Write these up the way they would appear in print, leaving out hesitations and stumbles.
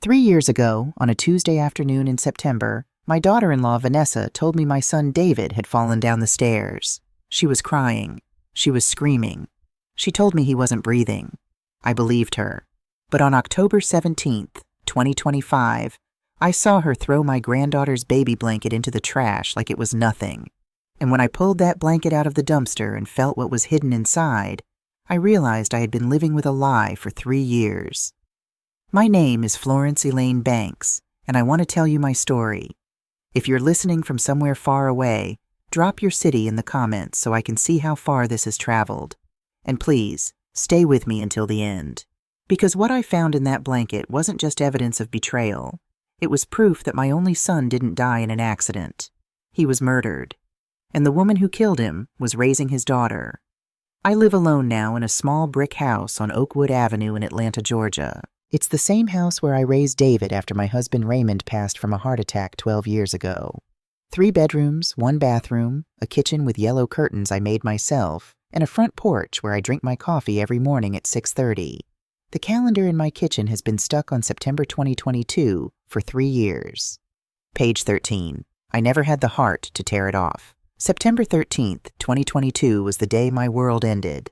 3 years ago, on a Tuesday afternoon in September, my daughter-in-law Vanessa told me my son David had fallen down the stairs. She was crying. She was screaming. She told me he wasn't breathing. I believed her. But on October 17th, 2025, I saw her throw my granddaughter's baby blanket into the trash like it was nothing. And when I pulled that blanket out of the dumpster and felt what was hidden inside, I realized I had been living with a lie for 3 years. My name is Florence Elaine Banks, and I want to tell you my story. If you're listening from somewhere far away, drop your city in the comments so I can see how far this has traveled. And please, stay with me until the end. Because what I found in that blanket wasn't just evidence of betrayal. It was proof that my only son didn't die in an accident. He was murdered. And the woman who killed him was raising his daughter. I live alone now in a small brick house on Oakwood Avenue in Atlanta, Georgia. It's the same house where I raised David after my husband Raymond passed from a heart attack 12 years ago. 3 bedrooms, 1 bathroom, a kitchen with yellow curtains I made myself, and a front porch where I drink my coffee every morning at 6:30. The calendar in my kitchen has been stuck on September 2022 for 3 years. Page 13. I never had the heart to tear it off. September 13th, 2022 was the day my world ended.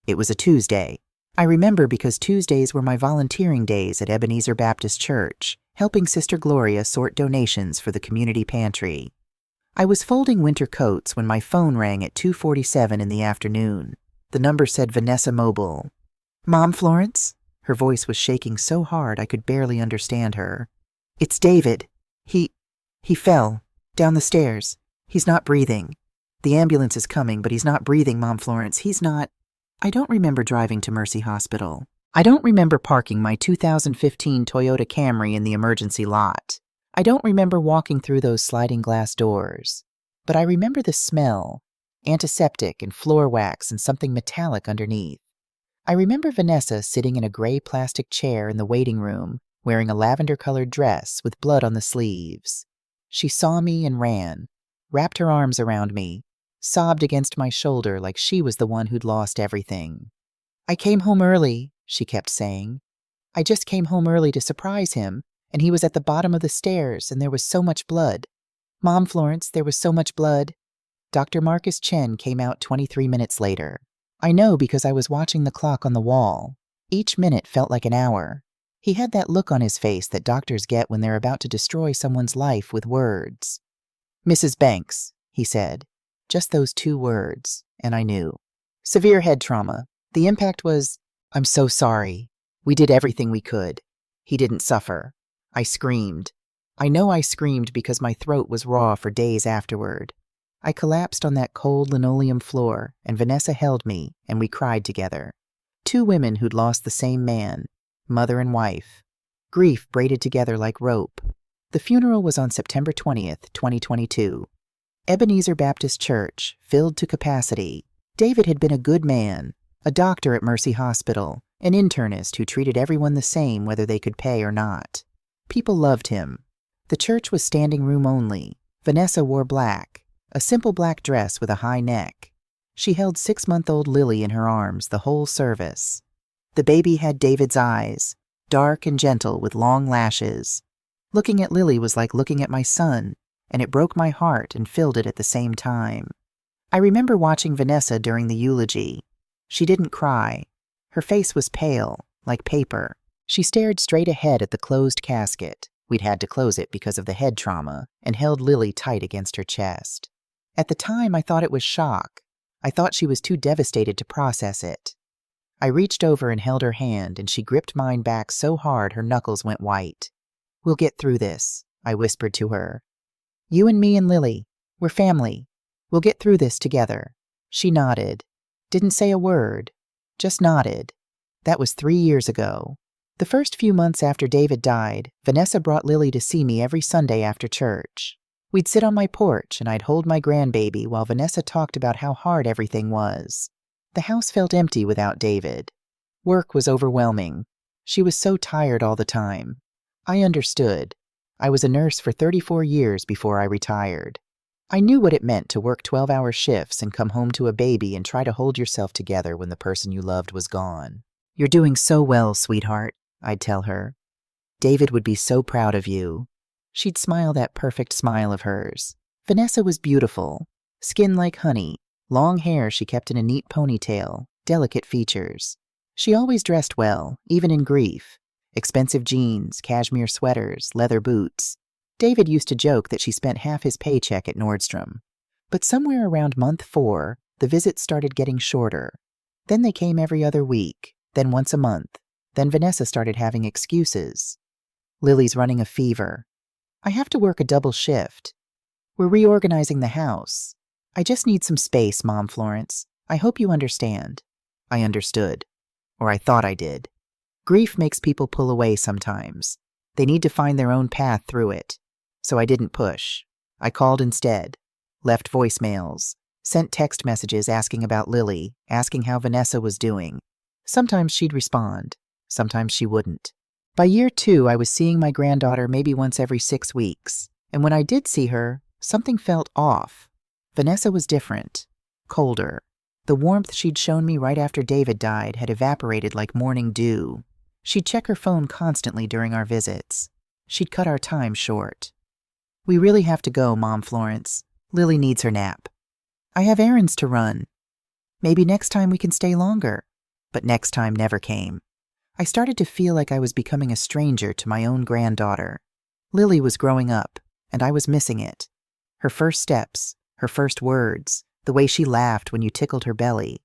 It was a Tuesday. I remember because Tuesdays were my volunteering days at Ebenezer Baptist Church, helping Sister Gloria sort donations for the community pantry. I was folding winter coats when my phone rang at 2:47 in the afternoon. The number said Vanessa Mobile. "Mom, Florence?" Her voice was shaking so hard I could barely understand her. "It's David. He fell. Down the stairs. He's not breathing. The ambulance is coming, but he's not breathing, Mom Florence. He's not." I don't remember driving to Mercy Hospital. I don't remember parking my 2015 Toyota Camry in the emergency lot. I don't remember walking through those sliding glass doors. But I remember the smell, antiseptic and floor wax and something metallic underneath. I remember Vanessa sitting in a gray plastic chair in the waiting room, wearing a lavender-colored dress with blood on the sleeves. She saw me and ran, wrapped her arms around me, sobbed against my shoulder like she was the one who'd lost everything. "I came home early," she kept saying. "I just came home early to surprise him, and he was at the bottom of the stairs, and there was so much blood. Mom, Florence, there was so much blood." Dr. Marcus Chen came out 23 minutes later. I know because I was watching the clock on the wall. Each minute felt like an hour. He had that look on his face that doctors get when they're about to destroy someone's life with words. "Mrs. Banks," he said. Just those 2 words, and I knew. "Severe head trauma. The impact was, I'm so sorry. We did everything we could. He didn't suffer." I screamed. I know I screamed because my throat was raw for days afterward. I collapsed on that cold linoleum floor, and Vanessa held me, and we cried together. 2 women who'd lost the same man, mother and wife. Grief braided together like rope. The funeral was on September 20th, 2022. Ebenezer Baptist Church, filled to capacity. David had been a good man, a doctor at Mercy Hospital, an internist who treated everyone the same whether they could pay or not. People loved him. The church was standing room only. Vanessa wore black, a simple black dress with a high neck. She held 6-month-old Lily in her arms the whole service. The baby had David's eyes, dark and gentle with long lashes. Looking at Lily was like looking at my son, and it broke my heart and filled it at the same time. I remember watching Vanessa during the eulogy. She didn't cry. Her face was pale, like paper. She stared straight ahead at the closed casket. We'd had to close it because of the head trauma, and held Lily tight against her chest. At the time, I thought it was shock. I thought she was too devastated to process it. I reached over and held her hand, and she gripped mine back so hard her knuckles went white. "We'll get through this," I whispered to her. "You and me and Lily. We're family. We'll get through this together." She nodded. Didn't say a word. Just nodded. That was 3 years ago. The first few months after David died, Vanessa brought Lily to see me every Sunday after church. We'd sit on my porch and I'd hold my grandbaby while Vanessa talked about how hard everything was. The house felt empty without David. Work was overwhelming. She was so tired all the time. I understood. I was a nurse for 34 years before I retired. I knew what it meant to work 12-hour shifts and come home to a baby and try to hold yourself together when the person you loved was gone. "You're doing so well, sweetheart," I'd tell her. David would be so proud of you." She'd smile that perfect smile of hers. Vanessa was beautiful. Skin like honey, long hair she kept in a neat ponytail, delicate features. She always dressed well, even in grief. Expensive jeans, cashmere sweaters, leather boots. David used to joke that she spent half his paycheck at Nordstrom. But somewhere around month 4, the visits started getting shorter. Then they came every other week, then once a month. Then Vanessa started having excuses. "Lily's running a fever. I have to work a double shift. We're reorganizing the house. I just need some space, Mom Florence. I hope you understand." I understood. Or I thought I did. Grief makes people pull away sometimes. They need to find their own path through it. So I didn't push. I called instead. Left voicemails. Sent text messages asking about Lily, asking how Vanessa was doing. Sometimes she'd respond. Sometimes she wouldn't. By year 2, I was seeing my granddaughter maybe once every 6 weeks. And when I did see her, something felt off. Vanessa was different. Colder. The warmth she'd shown me right after David died had evaporated like morning dew. She'd check her phone constantly during our visits. She'd cut our time short. "We really have to go, Mom Florence. Lily needs her nap. I have errands to run. Maybe next time we can stay longer." But next time never came. I started to feel like I was becoming a stranger to my own granddaughter. Lily was growing up, and I was missing it. Her first steps, her first words, the way she laughed when you tickled her belly.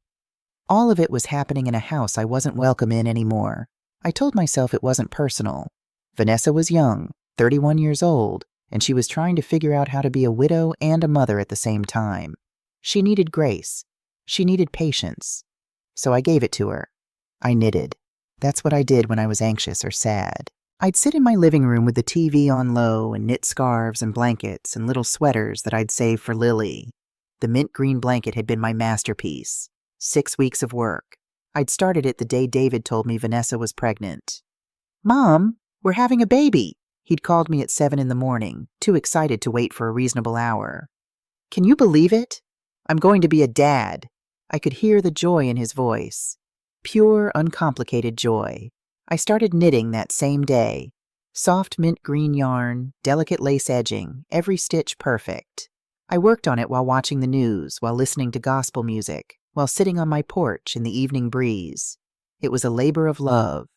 All of it was happening in a house I wasn't welcome in anymore. I told myself it wasn't personal. Vanessa was young, 31 years old, and she was trying to figure out how to be a widow and a mother at the same time. She needed grace. She needed patience. So I gave it to her. I knitted. That's what I did when I was anxious or sad. I'd sit in my living room with the TV on low and knit scarves and blankets and little sweaters that I'd saved for Lily. The mint green blanket had been my masterpiece. 6 weeks of work. I'd started it the day David told me Vanessa was pregnant. "Mom, we're having a baby." He'd called me at 7 in the morning, too excited to wait for a reasonable hour. "Can you believe it? I'm going to be a dad." I could hear the joy in his voice. Pure, uncomplicated joy. I started knitting that same day. Soft mint green yarn, delicate lace edging, every stitch perfect. I worked on it while watching the news, while listening to gospel music, while sitting on my porch in the evening breeze. It was a labor of love.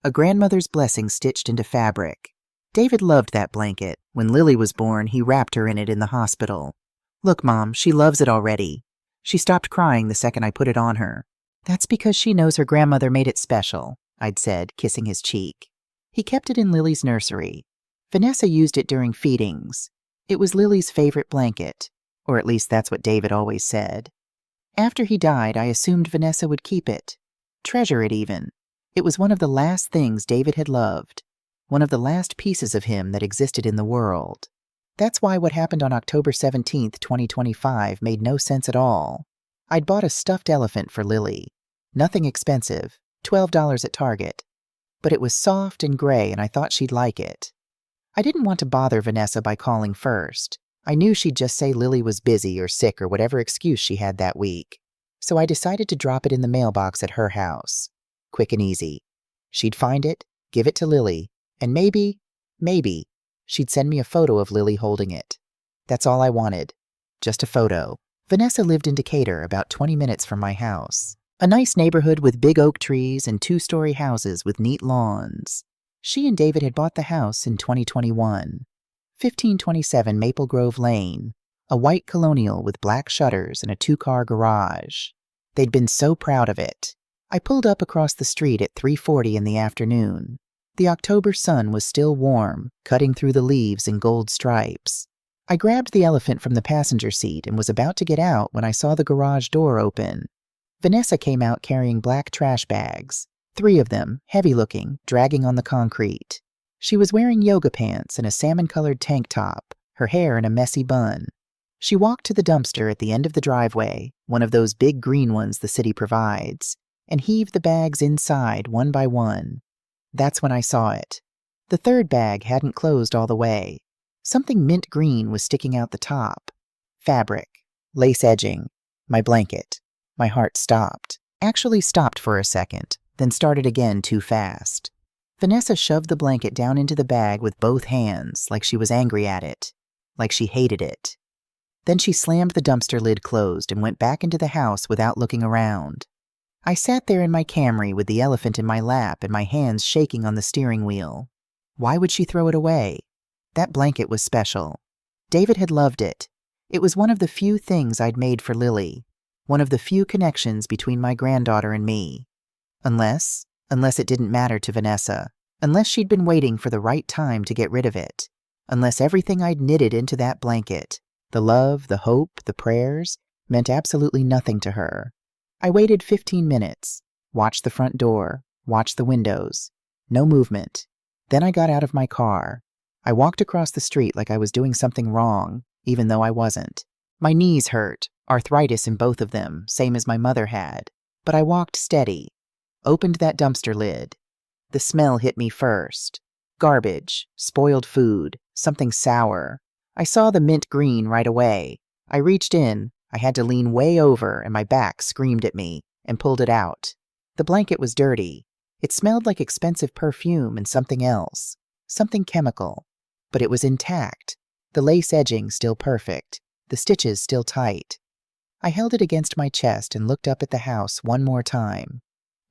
A grandmother's blessing stitched into fabric. David loved that blanket. When Lily was born, he wrapped her in it in the hospital. "Look, Mom, she loves it already. She stopped crying the second I put it on her." "That's because she knows her grandmother made it special," I'd said, kissing his cheek. He kept it in Lily's nursery. Vanessa used it during feedings. It was Lily's favorite blanket, or at least that's what David always said. After he died, I assumed Vanessa would keep it. Treasure it even. It was one of the last things David had loved. One of the last pieces of him that existed in the world. That's why what happened on October 17th, 2025 made no sense at all. I'd bought a stuffed elephant for Lily. Nothing expensive, $12 at Target. But it was soft and gray and I thought she'd like it. I didn't want to bother Vanessa by calling first. I knew she'd just say Lily was busy or sick or whatever excuse she had that week. So I decided to drop it in the mailbox at her house. Quick and easy. She'd find it, give it to Lily, and maybe, she'd send me a photo of Lily holding it. That's all I wanted. Just a photo. Vanessa lived in Decatur, about 20 minutes from my house. A nice neighborhood with big oak trees and 2-story houses with neat lawns. She and David had bought the house in 2021. 1527 Maple Grove Lane, a white colonial with black shutters and a 2-car garage. They'd been so proud of it. I pulled up across the street at 3:40 in the afternoon. The October sun was still warm, cutting through the leaves in gold stripes. I grabbed the elephant from the passenger seat and was about to get out when I saw the garage door open. Vanessa came out carrying black trash bags, 3 of them, heavy-looking, dragging on the concrete. She was wearing yoga pants and a salmon-colored tank top, her hair in a messy bun. She walked to the dumpster at the end of the driveway, one of those big green ones the city provides, and heaved the bags inside one by one. That's when I saw it. The 3rd bag hadn't closed all the way. Something mint green was sticking out the top. Fabric, lace edging, my blanket. My heart stopped. Actually stopped for a second, then started again too fast. Vanessa shoved the blanket down into the bag with both hands, like she was angry at it, like she hated it. Then she slammed the dumpster lid closed and went back into the house without looking around. I sat there in my Camry with the elephant in my lap and my hands shaking on the steering wheel. Why would she throw it away? That blanket was special. David had loved it. It was one of the few things I'd made for Lily, one of the few connections between my granddaughter and me. Unless it didn't matter to Vanessa, unless she'd been waiting for the right time to get rid of it, unless everything I'd knitted into that blanket, the love, the hope, the prayers, meant absolutely nothing to her. I waited 15 minutes, watched the front door, watched the windows. No movement. Then I got out of my car. I walked across the street like I was doing something wrong, even though I wasn't. My knees hurt, arthritis in both of them, same as my mother had. But I walked steady. Opened that dumpster lid. The smell hit me first. Garbage, spoiled food, something sour. I saw the mint green right away. I reached in. I had to lean way over and my back screamed at me and pulled it out. The blanket was dirty. It smelled like expensive perfume and something else. Something chemical. But it was intact. The lace edging still perfect. The stitches still tight. I held it against my chest and looked up at the house one more time.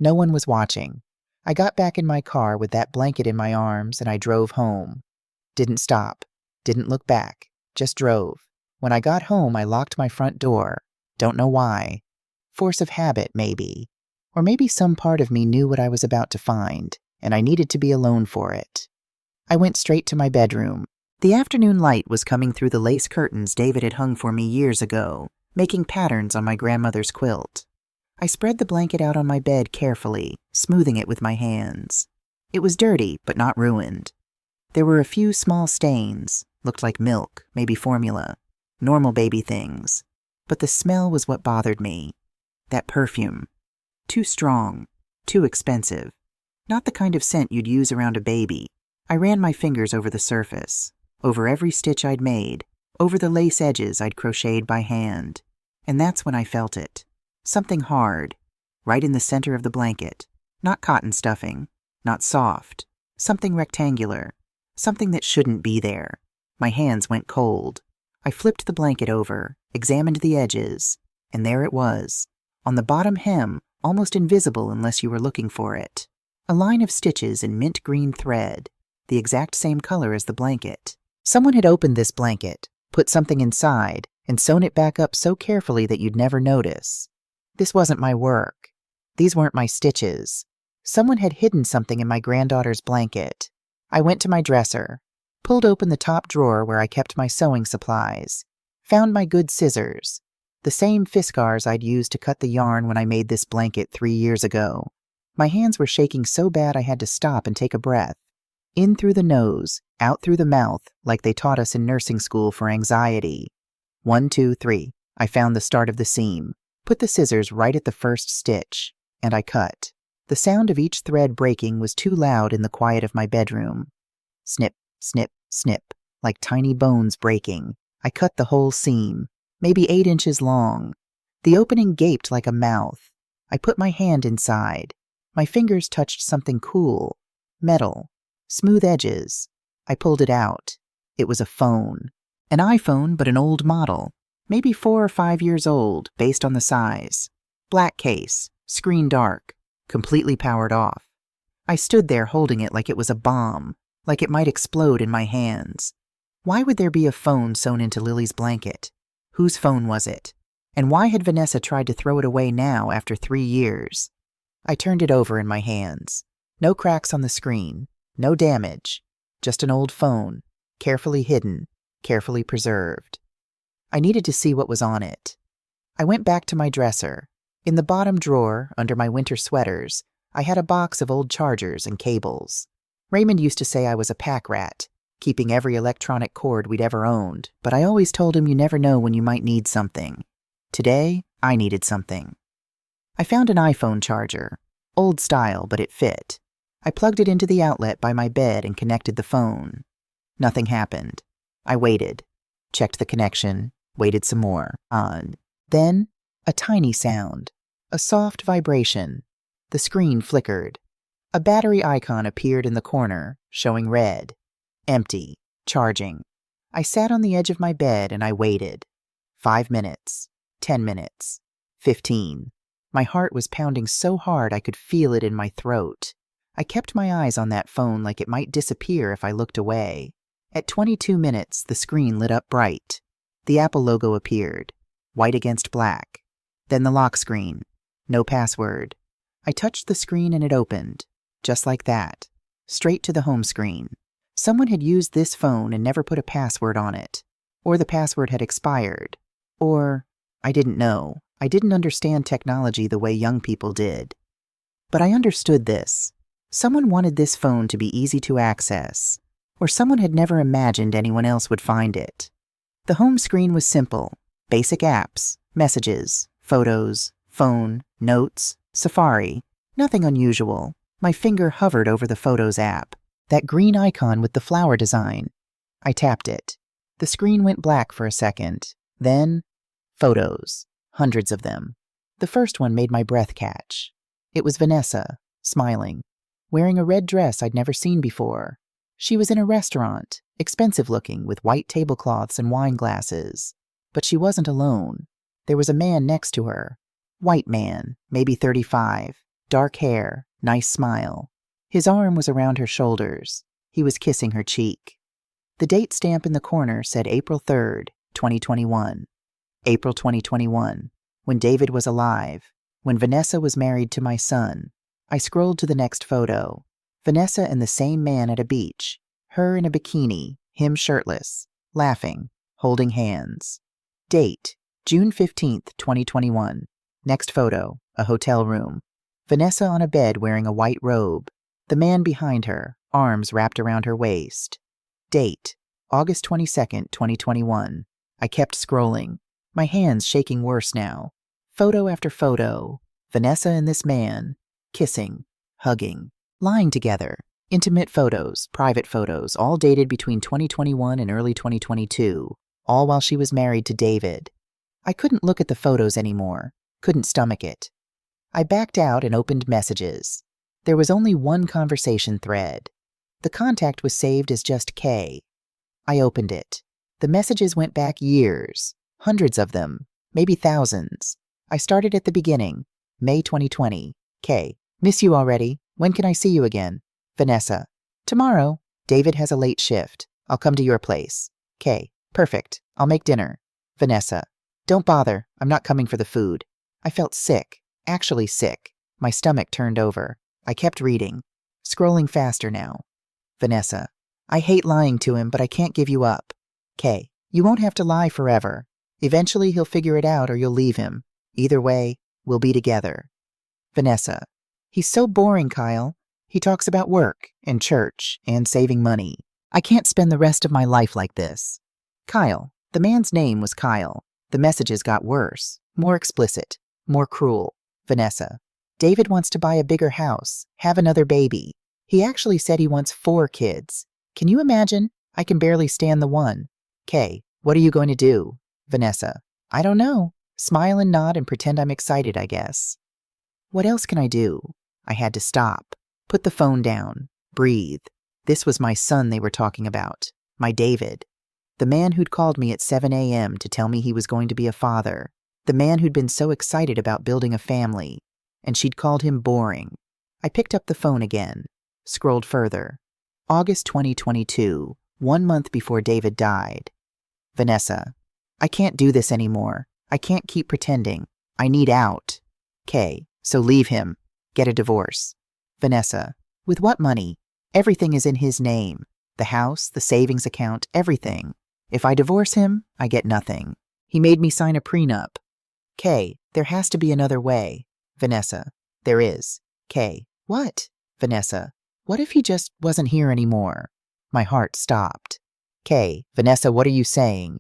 No one was watching. I got back in my car with that blanket in my arms and I drove home. Didn't stop. Didn't look back. Just drove. When I got home, I locked my front door. Don't know why. Force of habit, maybe. Or maybe some part of me knew what I was about to find, and I needed to be alone for it. I went straight to my bedroom. The afternoon light was coming through the lace curtains David had hung for me years ago, making patterns on my grandmother's quilt. I spread the blanket out on my bed carefully, smoothing it with my hands. It was dirty, but not ruined. There were a few small stains, looked like milk, maybe formula, normal baby things. But the smell was what bothered me. That perfume. Too strong, too expensive. Not the kind of scent you'd use around a baby. I ran my fingers over the surface, over every stitch I'd made, over the lace edges I'd crocheted by hand. And that's when I felt it. Something hard, right in the center of the blanket. Not cotton stuffing, not soft. Something rectangular, something that shouldn't be there. My hands went cold. I flipped the blanket over, examined the edges, and there it was. On the bottom hem, almost invisible unless you were looking for it. A line of stitches in mint green thread, the exact same color as the blanket. Someone had opened this blanket, put something inside, and sewn it back up so carefully that you'd never notice. This wasn't my work. These weren't my stitches. Someone had hidden something in my granddaughter's blanket. I went to my dresser, pulled open the top drawer where I kept my sewing supplies, found my good scissors, the same Fiskars I'd used to cut the yarn when I made this blanket 3 years ago. My hands were shaking so bad I had to stop and take a breath. In through the nose, out through the mouth, like they taught us in nursing school for anxiety. 1, 2, 3. I found the start of the seam, put the scissors right at the first stitch, and I cut. The sound of each thread breaking was too loud in the quiet of my bedroom. Snip, snip, snip, like tiny bones breaking. I cut the whole seam, maybe 8 inches long. The opening gaped like a mouth. I put my hand inside. My fingers touched something cool, metal, smooth edges. I pulled it out. It was a phone. An iPhone, but an old model. Maybe 4 or 5 years old, based on the size. Black case, screen dark, completely powered off. I stood there holding it like it was a bomb, like it might explode in my hands. Why would there be a phone sewn into Lily's blanket? Whose phone was it? And why had Vanessa tried to throw it away now after 3 years? I turned it over in my hands. No cracks on the screen, no damage, just an old phone, carefully hidden, carefully preserved. I needed to see what was on it. I went back to my dresser. In the bottom drawer, under my winter sweaters, I had a box of old chargers and cables. Raymond used to say I was a pack rat, keeping every electronic cord we'd ever owned, but I always told him you never know when you might need something. Today, I needed something. I found an iPhone charger. Old style, but it fit. I plugged it into the outlet by my bed and connected the phone. Nothing happened. I waited. Checked the connection. Waited some more. On. Then, a tiny sound. A soft vibration. The screen flickered. A battery icon appeared in the corner, showing red. Empty. Charging. I sat on the edge of my bed and I waited. 5 minutes. 10 minutes. 15. My heart was pounding so hard I could feel it in my throat. I kept my eyes on that phone like it might disappear if I looked away. At 22 minutes, the screen lit up bright. The Apple logo appeared, white against black. Then the lock screen. No password. I touched the screen and it opened. Just like that. Straight to the home screen. Someone had used this phone and never put a password on it. Or the password had expired. Or, I didn't know. I didn't understand technology the way young people did. But I understood this. Someone wanted this phone to be easy to access. Or someone had never imagined anyone else would find it. The home screen was simple. Basic apps, messages, photos, phone, notes, Safari. Nothing unusual. My finger hovered over the Photos app. That green icon with the flower design. I tapped it. The screen went black for a second. Then, photos. Hundreds of them. The first one made my breath catch. It was Vanessa, smiling, wearing a red dress I'd never seen before. She was in a restaurant, expensive looking, with white tablecloths and wine glasses. But she wasn't alone. There was a man next to her. White man, maybe 35, dark hair, nice smile. His arm was around her shoulders. He was kissing her cheek. The date stamp in the corner said April 3rd, 2021. April 2021, when David was alive, when Vanessa was married to my son. I scrolled to the next photo. Vanessa and the same man at a beach, her in a bikini, him shirtless, laughing, holding hands. Date, June 15th, 2021. Next photo, a hotel room. Vanessa on a bed wearing a white robe. The man behind her, arms wrapped around her waist. Date, August 22nd, 2021. I kept scrolling, my hands shaking worse now. Photo after photo. Vanessa and this man, kissing, hugging, lying together. Intimate photos, private photos, all dated between 2021 and early 2022, all while she was married to David. I couldn't look at the photos anymore, couldn't stomach it. I backed out and opened messages. There was only one conversation thread. The contact was saved as just K. I opened it. The messages went back years, hundreds of them, maybe thousands. I started at the beginning, May 2020, K. Miss you already. When can I see you again? Vanessa. Tomorrow. David has a late shift. I'll come to your place. K. Perfect. I'll make dinner. Vanessa. Don't bother. I'm not coming for the food. I felt sick. Actually sick. My stomach turned over. I kept reading. Scrolling faster now. Vanessa. I hate lying to him, but I can't give you up. K. You won't have to lie forever. Eventually he'll figure it out or you'll leave him. Either way, we'll be together. Vanessa. He's so boring, Kyle. He talks about work and church and saving money. I can't spend the rest of my life like this. Kyle. The man's name was Kyle. The messages got worse, more explicit, more cruel. Vanessa. David wants to buy a bigger house, have another baby. He actually said he wants 4 kids. Can you imagine? I can barely stand the one. K. What are you going to do? Vanessa. I don't know. Smile and nod and pretend I'm excited, I guess. What else can I do? I had to stop, put the phone down, breathe. This was my son they were talking about, my David. The man who'd called me at 7 a.m. to tell me he was going to be a father. The man who'd been so excited about building a family. And she'd called him boring. I picked up the phone again, scrolled further. August 2022, 1 month before David died. Vanessa. I can't do this anymore. I can't keep pretending. I need out. K. So leave him. Get a divorce. Vanessa. With what money? Everything is in his name. The house, the savings account, everything. If I divorce him, I get nothing. He made me sign a prenup. K. There has to be another way. Vanessa. There is. K. What? Vanessa. What if he just wasn't here anymore? My heart stopped. K. Vanessa, what are you saying?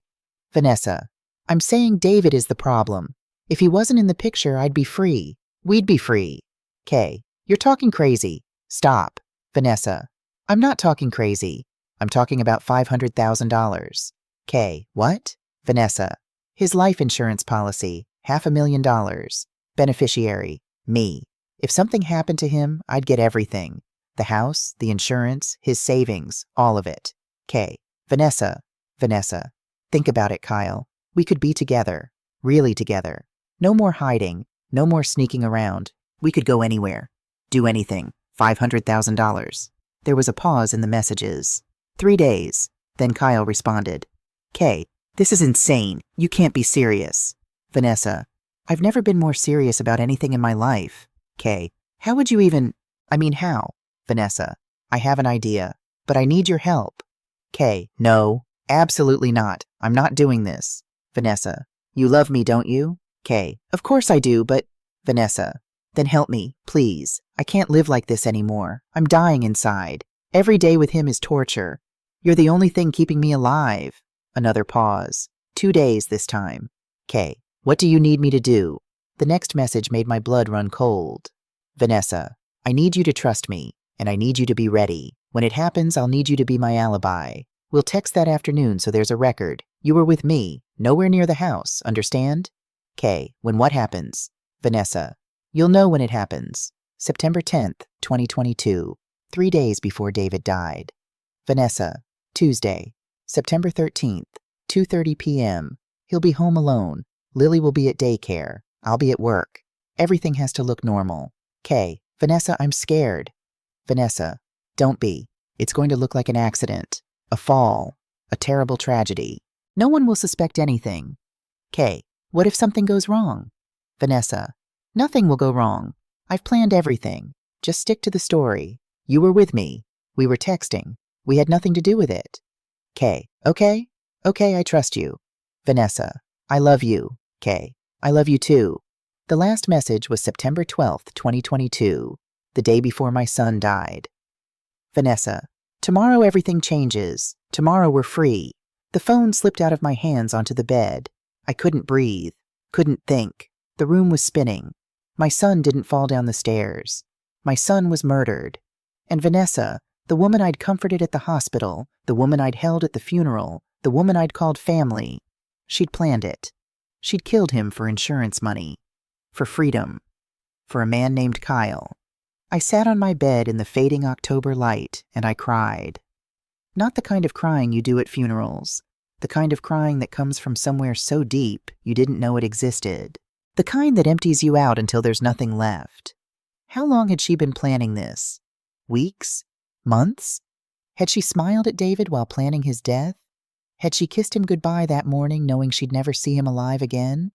Vanessa. I'm saying David is the problem. If he wasn't in the picture, I'd be free. We'd be free. K. You're talking crazy. Stop. Vanessa. I'm not talking crazy. I'm talking about $500,000. K. What? Vanessa. His life insurance policy, $500,000. Beneficiary, me. If something happened to him, I'd get everything. The house, the insurance, his savings, all of it. K. Vanessa. Think about it, Kyle. We could be together. Really together. No more hiding. No more sneaking around. We could go anywhere. Do anything. $500,000. There was a pause in the messages. 3 days. Then Kyle responded. K. This is insane. You can't be serious. Vanessa. I've never been more serious about anything in my life. K. How would you even... how? Vanessa. I have an idea, but I need your help. K. No, absolutely not. I'm not doing this. Vanessa. You love me, don't you? K. Of course I do, but... Vanessa. Then help me, please. I can't live like this anymore. I'm dying inside. Every day with him is torture. You're the only thing keeping me alive. Another pause. 2 days this time. K. What do you need me to do? The next message made my blood run cold. Vanessa. I need you to trust me, and I need you to be ready. When it happens, I'll need you to be my alibi. We'll text that afternoon so there's a record. You were with me, nowhere near the house, understand? K. When what happens? Vanessa. You'll know when it happens. September 10th, 2022, 3 days before David died. Vanessa. Tuesday, September 13th, 2:30 p.m. He'll be home alone. Lily will be at daycare. I'll be at work. Everything has to look normal. K. Vanessa, I'm scared. Vanessa. Don't be. It's going to look like an accident. A fall. A terrible tragedy. No one will suspect anything. K. What if something goes wrong? Vanessa. Nothing will go wrong. I've planned everything. Just stick to the story. You were with me. We were texting. We had nothing to do with it. K. Okay? Okay, I trust you. Vanessa. I love you. K. I love you too. The last message was September 12th, 2022, the day before my son died. Vanessa. Tomorrow everything changes. Tomorrow we're free. The phone slipped out of my hands onto the bed. I couldn't breathe. Couldn't think. The room was spinning. My son didn't fall down the stairs. My son was murdered. And Vanessa, the woman I'd comforted at the hospital, the woman I'd held at the funeral, the woman I'd called family, she'd planned it. She'd killed him for insurance money. For freedom. For a man named Kyle. I sat on my bed in the fading October light, and I cried. Not the kind of crying you do at funerals. The kind of crying that comes from somewhere so deep you didn't know it existed. The kind that empties you out until there's nothing left. How long had she been planning this? Weeks? Months? Had she smiled at David while planning his death? Had she kissed him goodbye that morning knowing she'd never see him alive again?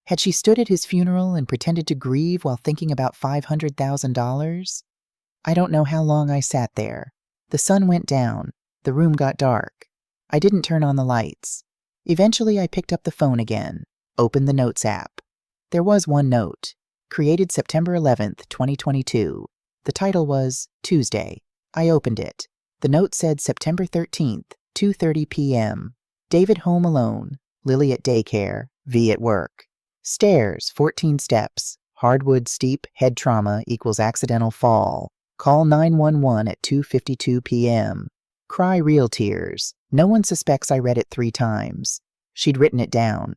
Had she stood at his funeral and pretended to grieve while thinking about $500,000? I don't know how long I sat there. The sun went down. The room got dark. I didn't turn on the lights. Eventually I picked up the phone again, opened the Notes app. There was one note, created September 11th, 2022. The title was Tuesday. I opened it. The note said September 13th, 2:30 p.m. David home alone, Lily at daycare, V at work. Stairs, 14 steps. Hardwood steep, head trauma equals accidental fall. Call 911 at 2:52 p.m. Cry real tears. No one suspects I read it 3 times. She'd written it down.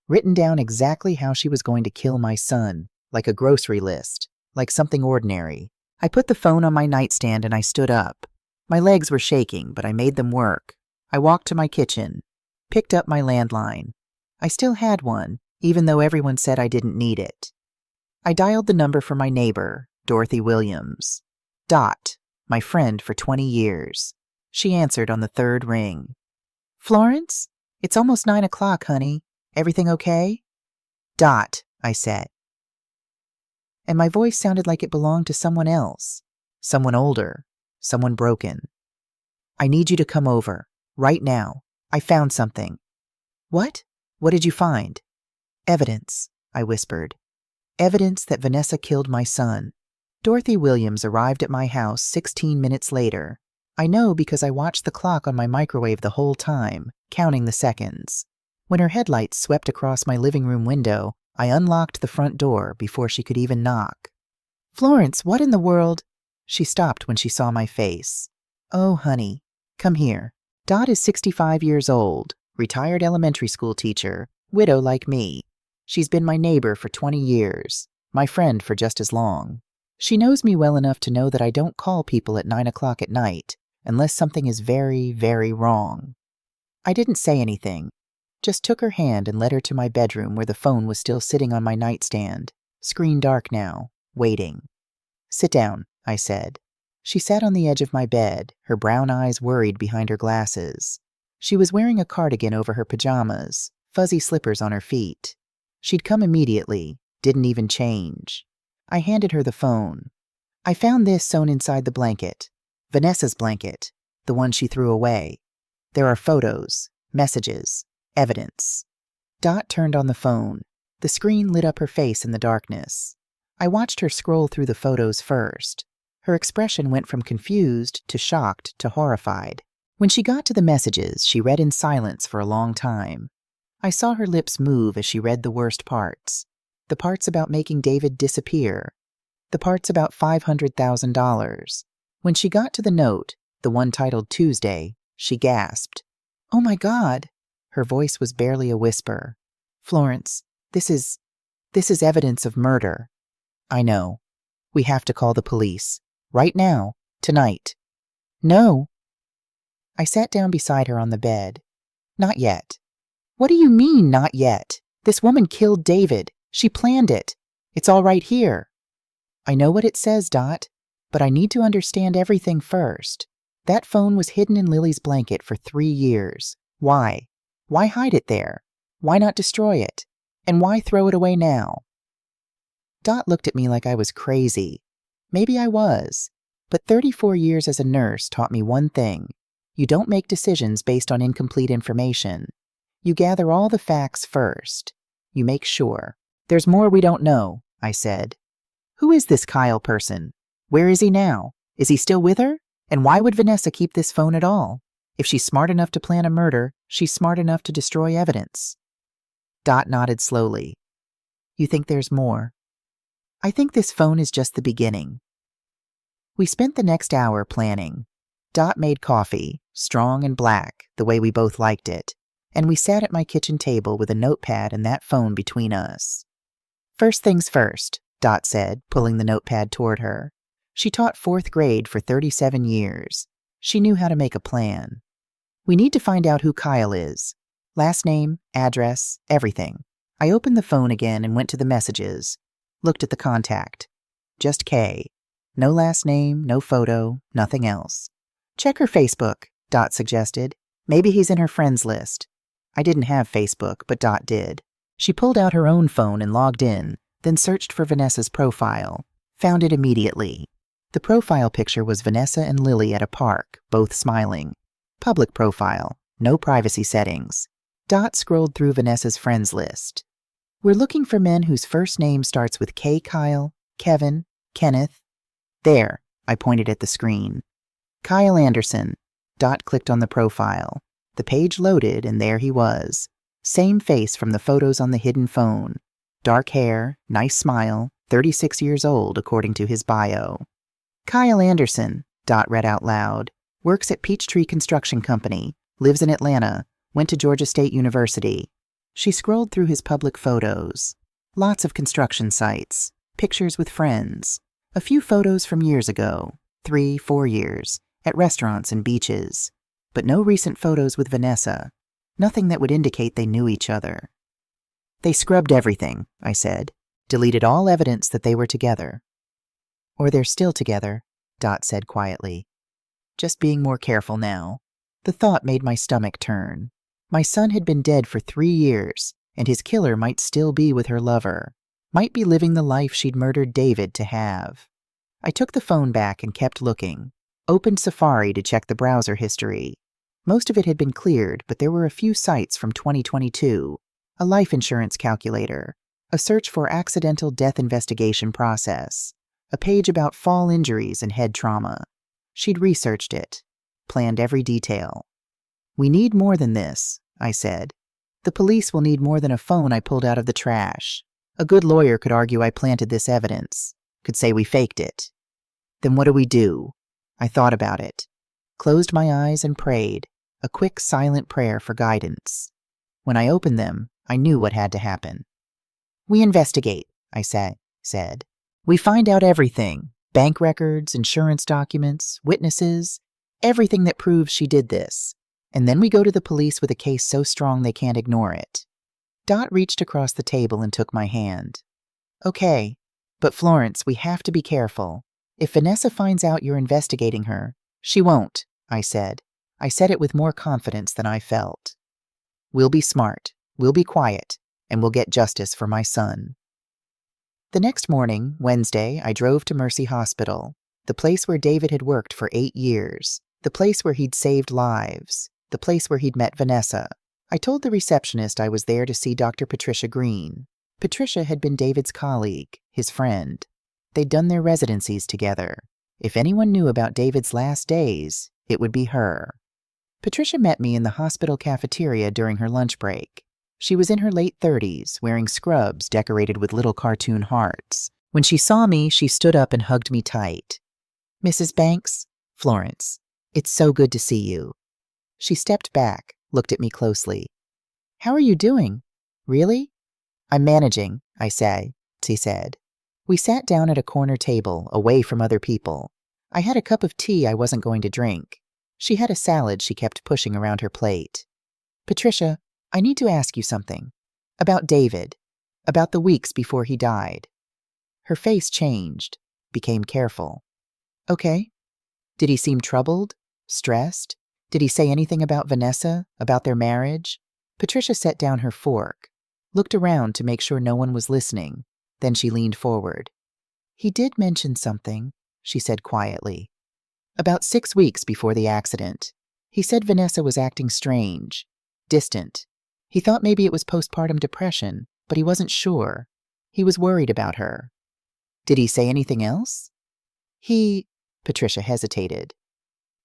Written down exactly how she was going to kill my son, like a grocery list, like something ordinary. I put the phone on my nightstand and I stood up. My legs were shaking, but I made them work. I walked to my kitchen, picked up my landline. I still had one, even though everyone said I didn't need it. I dialed the number for my neighbor, Dorothy Williams. Dot, my friend for 20 years. She answered on the 3rd ring. Florence? It's almost 9 o'clock, honey. Everything okay? Dot, I said. And my voice sounded like it belonged to someone else. Someone older. Someone broken. I need you to come over. Right now. I found something. What? What did you find? Evidence, I whispered. Evidence that Vanessa killed my son. Dorothy Williams arrived at my house 16 minutes later. I know because I watched the clock on my microwave the whole time, counting the seconds. When her headlights swept across my living room window, I unlocked the front door before she could even knock. Florence, what in the world? She stopped when she saw my face. Oh, honey, come here. Dot is 65 years old, retired elementary school teacher, widow like me. She's been my neighbor for 20 years, my friend for just as long. She knows me well enough to know that I don't call people at 9 o'clock at night unless something is very, very wrong. I didn't say anything, just took her hand and led her to my bedroom where the phone was still sitting on my nightstand, screen dark now, waiting. "Sit down," I said. She sat on the edge of my bed, her brown eyes worried behind her glasses. She was wearing a cardigan over her pajamas, fuzzy slippers on her feet. She'd come immediately, didn't even change. I handed her the phone. "I found this sewn inside the blanket. Vanessa's blanket, the one she threw away. There are photos, messages, evidence." Dot turned on the phone. The screen lit up her face in the darkness. I watched her scroll through the photos first. Her expression went from confused to shocked to horrified. When she got to the messages, she read in silence for a long time. I saw her lips move as she read the worst parts. The parts about making David disappear. The parts about $500,000. When she got to the note, the one titled Tuesday, she gasped. "Oh my God!" Her voice was barely a whisper. "Florence, this is evidence of murder." "I know. We have to call the police. Right now. Tonight." "No." I sat down beside her on the bed. "Not yet." "What do you mean, not yet? This woman killed David. She planned it. It's all right here." "I know what it says, Dot, but I need to understand everything first. That phone was hidden in Lily's blanket for 3 years. Why? Why hide it there? Why not destroy it? And why throw it away now?" Dot looked at me like I was crazy. Maybe I was, but 34 years as a nurse taught me one thing. You don't make decisions based on incomplete information. You gather all the facts first. You make sure. "There's more we don't know," I said. "Who is this Kyle person? Where is he now? Is he still with her? And why would Vanessa keep this phone at all? If she's smart enough to plan a murder, she's smart enough to destroy evidence." Dot nodded slowly. "You think there's more?" "I think this phone is just the beginning." We spent the next hour planning. Dot made coffee, strong and black, the way we both liked it, and we sat at my kitchen table with a notepad and that phone between us. "First things first," Dot said, pulling the notepad toward her. She taught 4th grade for 37 years. She knew how to make a plan. "We need to find out who Kyle is. Last name, address, everything." I opened the phone again and went to the messages. Looked at the contact. Just K. No last name, no photo, nothing else. "Check her Facebook," Dot suggested. "Maybe he's in her friends list." I didn't have Facebook, but Dot did. She pulled out her own phone and logged in, then searched for Vanessa's profile. Found it immediately. The profile picture was Vanessa and Lily at a park, both smiling. Public profile, no privacy settings. Dot scrolled through Vanessa's friends list. "We're looking for men whose first name starts with K. Kyle, Kevin, Kenneth." "There," I pointed at the screen. "Kyle Anderson." Dot clicked on the profile. The page loaded, and there he was. Same face from the photos on the hidden phone. Dark hair, nice smile, 36 years old, according to his bio. "Kyle Anderson," Dot read out loud. "Works at Peachtree Construction Company. Lives in Atlanta. Went to Georgia State University." She scrolled through his public photos. Lots of construction sites. Pictures with friends. A few photos from years ago. 3, 4 years. At restaurants and beaches. But no recent photos with Vanessa. Nothing that would indicate they knew each other. "They scrubbed everything," I said. "Deleted all evidence that they were together." "Or they're still together," Dot said quietly. "Just being more careful now." The thought made my stomach turn. My son had been dead for 3 years, and his killer might still be with her lover. Might be living the life she'd murdered David to have. I took the phone back and kept looking. Opened Safari to check the browser history. Most of it had been cleared, but there were a few sites from 2022. A life insurance calculator. A search for accidental death investigation process. A page about fall injuries and head trauma. She'd researched it. Planned every detail. "We need more than this," I said. "The police will need more than a phone I pulled out of the trash. A good lawyer could argue I planted this evidence. Could say we faked it. Then what do we do?" I thought about it. Closed my eyes and prayed. A quick, silent prayer for guidance. When I opened them, I knew what had to happen. "We investigate," I said. We find out everything: bank records, insurance documents, witnesses, everything that proves she did this. And then we go to the police with a case so strong they can't ignore it. Dot reached across the table and took my hand. Okay, but Florence, we have to be careful. If Vanessa finds out you're investigating her, she won't, I said. I said it with more confidence than I felt. We'll be smart, we'll be quiet, and we'll get justice for my son. The next morning, Wednesday, I drove to Mercy Hospital, the place where David had worked for 8 years, the place where he'd saved lives, the place where he'd met Vanessa. I told the receptionist I was there to see Dr. Patricia Green. Patricia had been David's colleague, his friend. They'd done their residencies together. If anyone knew about David's last days, it would be her. Patricia met me in the hospital cafeteria during her lunch break. She was in her late 30s, wearing scrubs decorated with little cartoon hearts. When she saw me, she stood up and hugged me tight. "Mrs. Banks, Florence, it's so good to see you." She stepped back, looked at me closely. "How are you doing? Really?" "I'm managing," she said. We sat down at a corner table, away from other people. I had a cup of tea I wasn't going to drink. She had a salad she kept pushing around her plate. "Patricia, I need to ask you something. About David. About the weeks before he died." Her face changed, became careful. "Okay. Did he seem troubled? Stressed? Did he say anything about Vanessa? About their marriage?" Patricia set down her fork, looked around to make sure no one was listening. Then she leaned forward. "He did mention something," she said quietly. "About 6 weeks before the accident. He said Vanessa was acting strange, distant. He thought maybe it was postpartum depression, but he wasn't sure. He was worried about her." "Did he say anything else?" Patricia hesitated.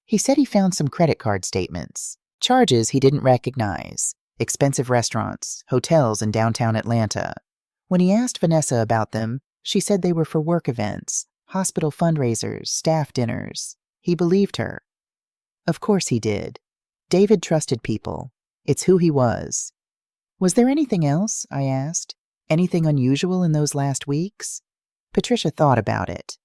"He said he found some credit card statements, charges he didn't recognize, expensive restaurants, hotels in downtown Atlanta. When he asked Vanessa about them, she said they were for work events, hospital fundraisers, staff dinners. He believed her." "Of course he did. David trusted people. It's who he was." "Was there anything else?" I asked. "Anything unusual in those last weeks?" Patricia thought about it.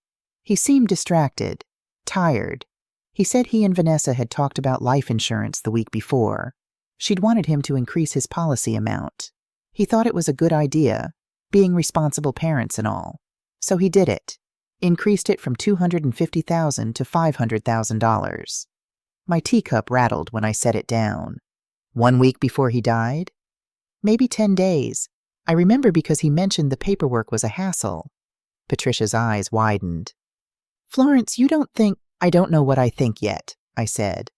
"He seemed distracted, tired. He said he and Vanessa had talked about life insurance the week before. She'd wanted him to increase his policy amount. He thought it was a good idea, being responsible parents and all. So he did it. Increased it from $250,000 to $500,000. My teacup rattled when I set it down. 1 week before he died? Maybe 10 days. I remember because he mentioned the paperwork was a hassle. Patricia's eyes widened. "Florence, you don't think—" "I don't know what I think yet," I said.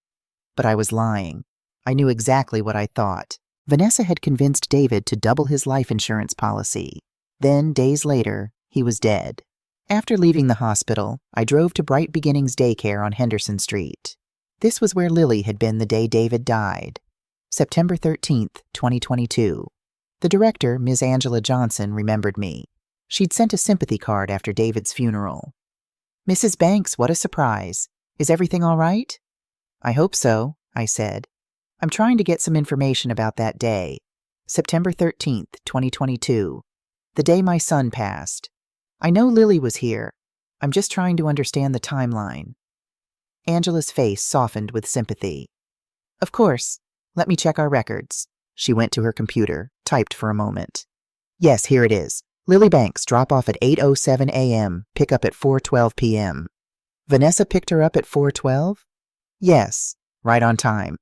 But I was lying. I knew exactly what I thought. Vanessa had convinced David to double his life insurance policy. Then, days later, he was dead. After leaving the hospital, I drove to Bright Beginnings Daycare on Henderson Street. This was where Lily had been the day David died. September 13th, 2022. The director, Ms. Angela Johnson, remembered me. She'd sent a sympathy card after David's funeral. "Mrs. Banks, what a surprise. Is everything all right?" "I hope so," I said. "I'm trying to get some information about that day. September 13th, 2022. The day my son passed. I know Lily was here. I'm just trying to understand the timeline." Angela's face softened with sympathy. "Of course. Let me check our records." She went to her computer, typed for a moment. "Yes, here it is. Lily Banks, drop off at 8:07 a.m., pick up at 4:12 p.m. Vanessa picked her up at 4:12? Yes, right on time.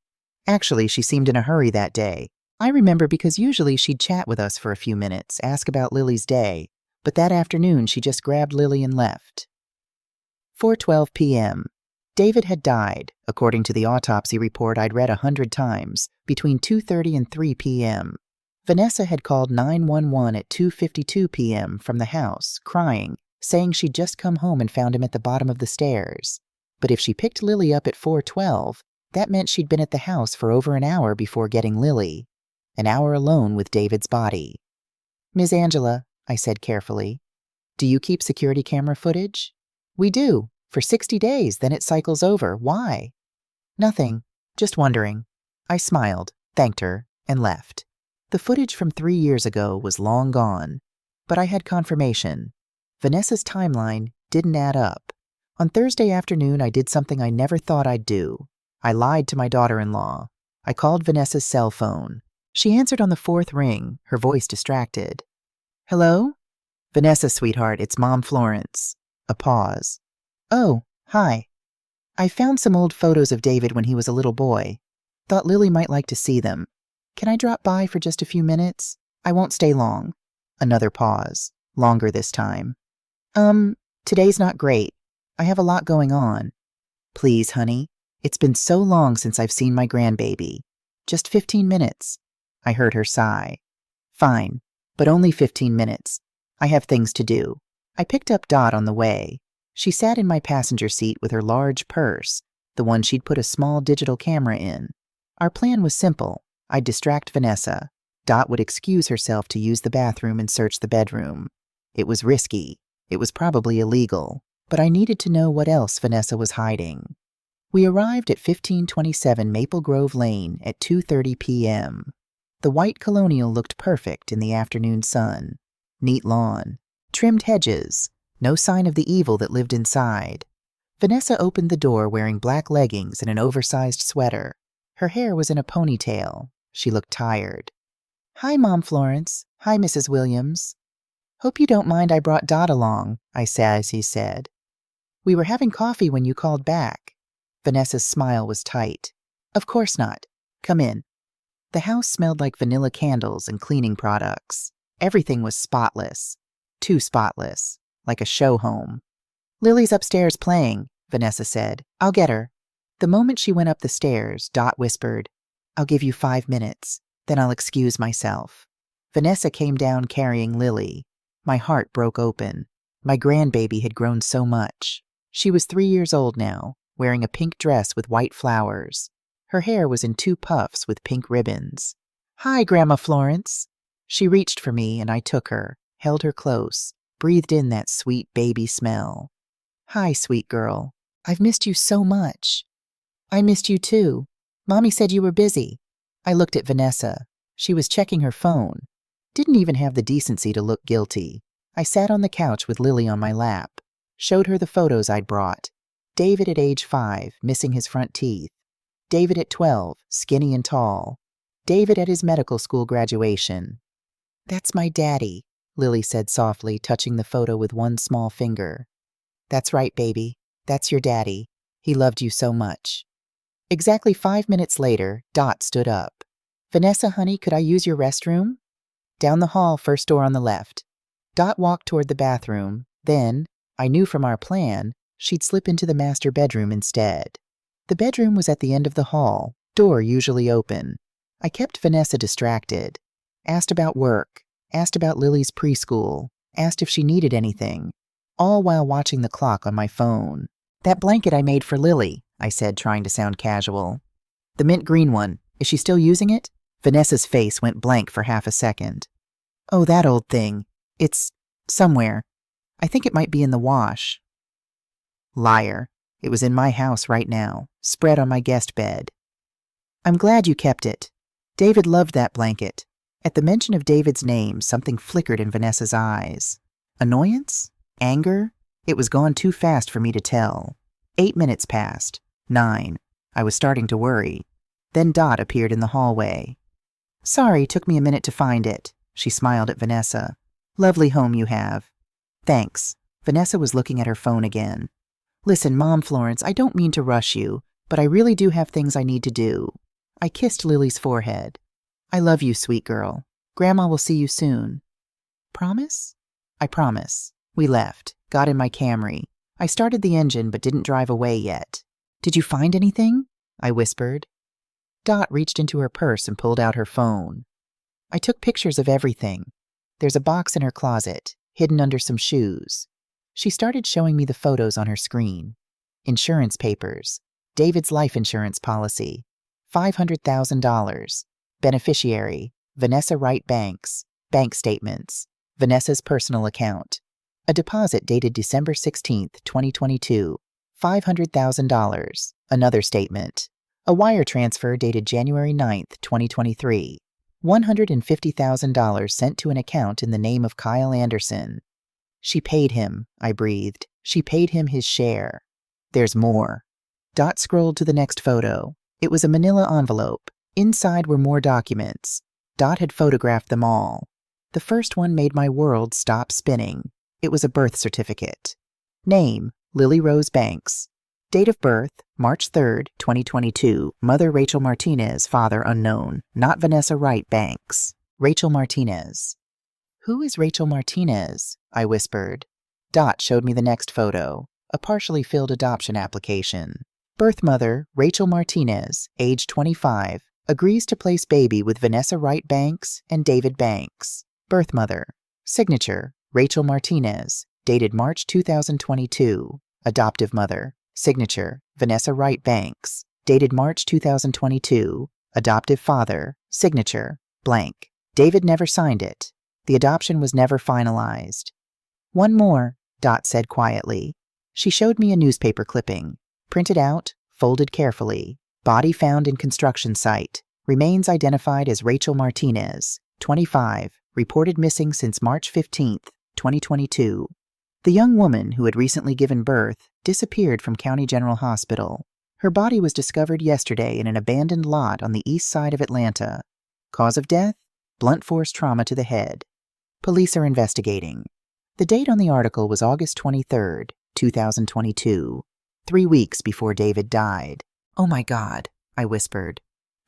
Actually, she seemed in a hurry that day. I remember because usually she'd chat with us for a few minutes, ask about Lily's day, but that afternoon she just grabbed Lily and left." 4:12 p.m. David had died, according to the autopsy report I'd read 100 times, between 2:30 and 3 p.m. Vanessa had called 911 at 2:52 p.m. from the house, crying, saying she'd just come home and found him at the bottom of the stairs. But if she picked Lily up at 4:12, that meant she'd been at the house for over an hour before getting Lily. An hour alone with David's body. "Ms. Angela," I said carefully, "do you keep security camera footage?" "We do. For 60 days, then it cycles over. Why?" "Nothing. Just wondering." I smiled, thanked her, and left. The footage from 3 years ago was long gone, but I had confirmation. Vanessa's timeline didn't add up. On Thursday afternoon, I did something I never thought I'd do. I lied to my daughter-in-law. I called Vanessa's cell phone. She answered on the fourth ring, her voice distracted. "Hello?" "Vanessa, sweetheart, it's Mom Florence." A pause. "Oh, hi. I found some old photos of David when he was a little boy. Thought Lily might like to see them. Can I drop by for just a few minutes? I won't stay long." Another pause. Longer this time. Today's not great. I have a lot going on." "Please, honey. It's been so long since I've seen my grandbaby. Just 15 minutes. I heard her sigh. "Fine, but only 15 minutes. I have things to do." I picked up Dot on the way. She sat in my passenger seat with her large purse, the one she'd put a small digital camera in. Our plan was simple. I'd distract Vanessa. Dot would excuse herself to use the bathroom and search the bedroom. It was risky. It was probably illegal. But I needed to know what else Vanessa was hiding. We arrived at 1527 Maple Grove Lane at 2:30 p.m. The white colonial looked perfect in the afternoon sun. Neat lawn. Trimmed hedges. No sign of the evil that lived inside. Vanessa opened the door wearing black leggings and an oversized sweater. Her hair was in a ponytail. She looked tired. "Hi, Mom Florence. Hi, Mrs. Williams. Hope you don't mind I brought Dot along," I said as he said. "We were having coffee when you called back." Vanessa's smile was tight. "Of course not. Come in." The house smelled like vanilla candles and cleaning products. Everything was spotless. Too spotless. Like a show home. "Lily's upstairs playing," Vanessa said. "I'll get her." The moment she went up the stairs, Dot whispered, "I'll give you 5 minutes. Then I'll excuse myself." Vanessa came down carrying Lily. My heart broke open. My grandbaby had grown so much. She was 3 years old now, wearing a pink dress with white flowers. Her hair was in 2 puffs with pink ribbons. "Hi, Grandma Florence." She reached for me and I took her, held her close, breathed in that sweet baby smell. "Hi, sweet girl. I've missed you so much." "I missed you too. Mommy said you were busy." I looked at Vanessa. She was checking her phone. Didn't even have the decency to look guilty. I sat on the couch with Lily on my lap. Showed her the photos I'd brought. David at age 5, missing his front teeth. David at 12, skinny and tall. David at his medical school graduation. "That's my daddy," Lily said softly, touching the photo with one small finger. "That's right, baby. That's your daddy. He loved you so much." Exactly 5 minutes later, Dot stood up. "Vanessa, honey, could I use your restroom?" "Down the hall, first door on the left." Dot walked toward the bathroom. Then, I knew from our plan, she'd slip into the master bedroom instead. The bedroom was at the end of the hall, door usually open. I kept Vanessa distracted. Asked about work. Asked about Lily's preschool. Asked if she needed anything. All while watching the clock on my phone. "That blanket I made for Lily," I said, trying to sound casual. "The mint green one. Is she still using it?" Vanessa's face went blank for half a second. "Oh, that old thing. It's somewhere. I think it might be in the wash." Liar. It was in my house right now, spread on my guest bed. "I'm glad you kept it. David loved that blanket." At the mention of David's name, something flickered in Vanessa's eyes. Annoyance? Anger? It was gone too fast for me to tell. 8 minutes passed. 9. I was starting to worry. Then Dot appeared in the hallway. "Sorry, took me a minute to find it." She smiled at Vanessa. "Lovely home you have." "Thanks." Vanessa was looking at her phone again. "Listen, Mom Florence, I don't mean to rush you, but I really do have things I need to do." I kissed Lily's forehead. "I love you, sweet girl. Grandma will see you soon." "Promise?" "I promise." We left, got in my Camry. I started the engine but didn't drive away yet. "Did you find anything?" I whispered. Dot reached into her purse and pulled out her phone. "I took pictures of everything. There's a box in her closet, hidden under some shoes." She started showing me the photos on her screen. Insurance papers. David's life insurance policy. $500,000. Beneficiary. Vanessa Wright Banks. Bank statements. Vanessa's personal account. A deposit dated December 16th, 2022. $500,000. Another statement. A wire transfer dated January 9th, 2023. $150,000 sent to an account in the name of Kyle Anderson. She paid him, I breathed. She paid him his share. There's more. Dot scrolled to the next photo. It was a manila envelope. Inside were more documents. Dot had photographed them all. The first one made my world stop spinning. It was a birth certificate. Name, Lily Rose Banks. Date of birth, March 3rd, 2022. Mother Rachel Martinez, father unknown. Not Vanessa Wright Banks. Rachel Martinez. Who is Rachel Martinez? I whispered. Dot showed me the next photo, a partially filled adoption application. Birth mother, Rachel Martinez, age 25, agrees to place baby with Vanessa Wright Banks and David Banks. Birth mother. Signature, Rachel Martinez, dated March 2022. Adoptive mother. Signature, Vanessa Wright Banks, dated March 2022. Adoptive father. Signature, blank. David never signed it. The adoption was never finalized. One more, Dot said quietly. She showed me a newspaper clipping. Printed out, folded carefully. Body found in construction site. Remains identified as Rachel Martinez, 25, reported missing since March 15th, 2022. The young woman, who had recently given birth, disappeared from County General Hospital. Her body was discovered yesterday in an abandoned lot on the east side of Atlanta. Cause of death? Blunt force trauma to the head. Police are investigating. The date on the article was August 23rd, 2022, 3 weeks before David died. Oh my God, I whispered.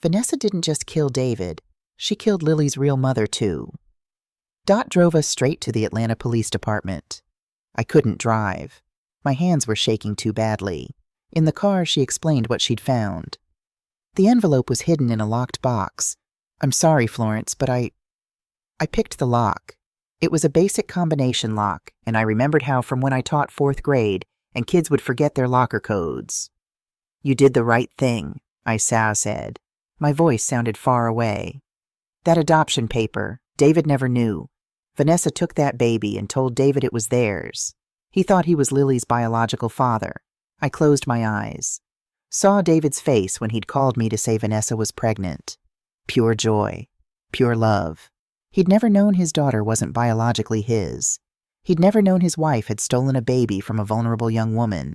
Vanessa didn't just kill David. She killed Lily's real mother, too. Dot drove us straight to the Atlanta Police Department. I couldn't drive. My hands were shaking too badly. In the car, she explained what she'd found. The envelope was hidden in a locked box. I'm sorry, Florence, but I picked the lock. It was a basic combination lock, and I remembered how from when I taught 4th grade, and kids would forget their locker codes. You did the right thing, I said. My voice sounded far away. That adoption paper, David never knew. Vanessa took that baby and told David it was theirs. He thought he was Lily's biological father. I closed my eyes. Saw David's face when he'd called me to say Vanessa was pregnant. Pure joy. Pure love. He'd never known his daughter wasn't biologically his. He'd never known his wife had stolen a baby from a vulnerable young woman.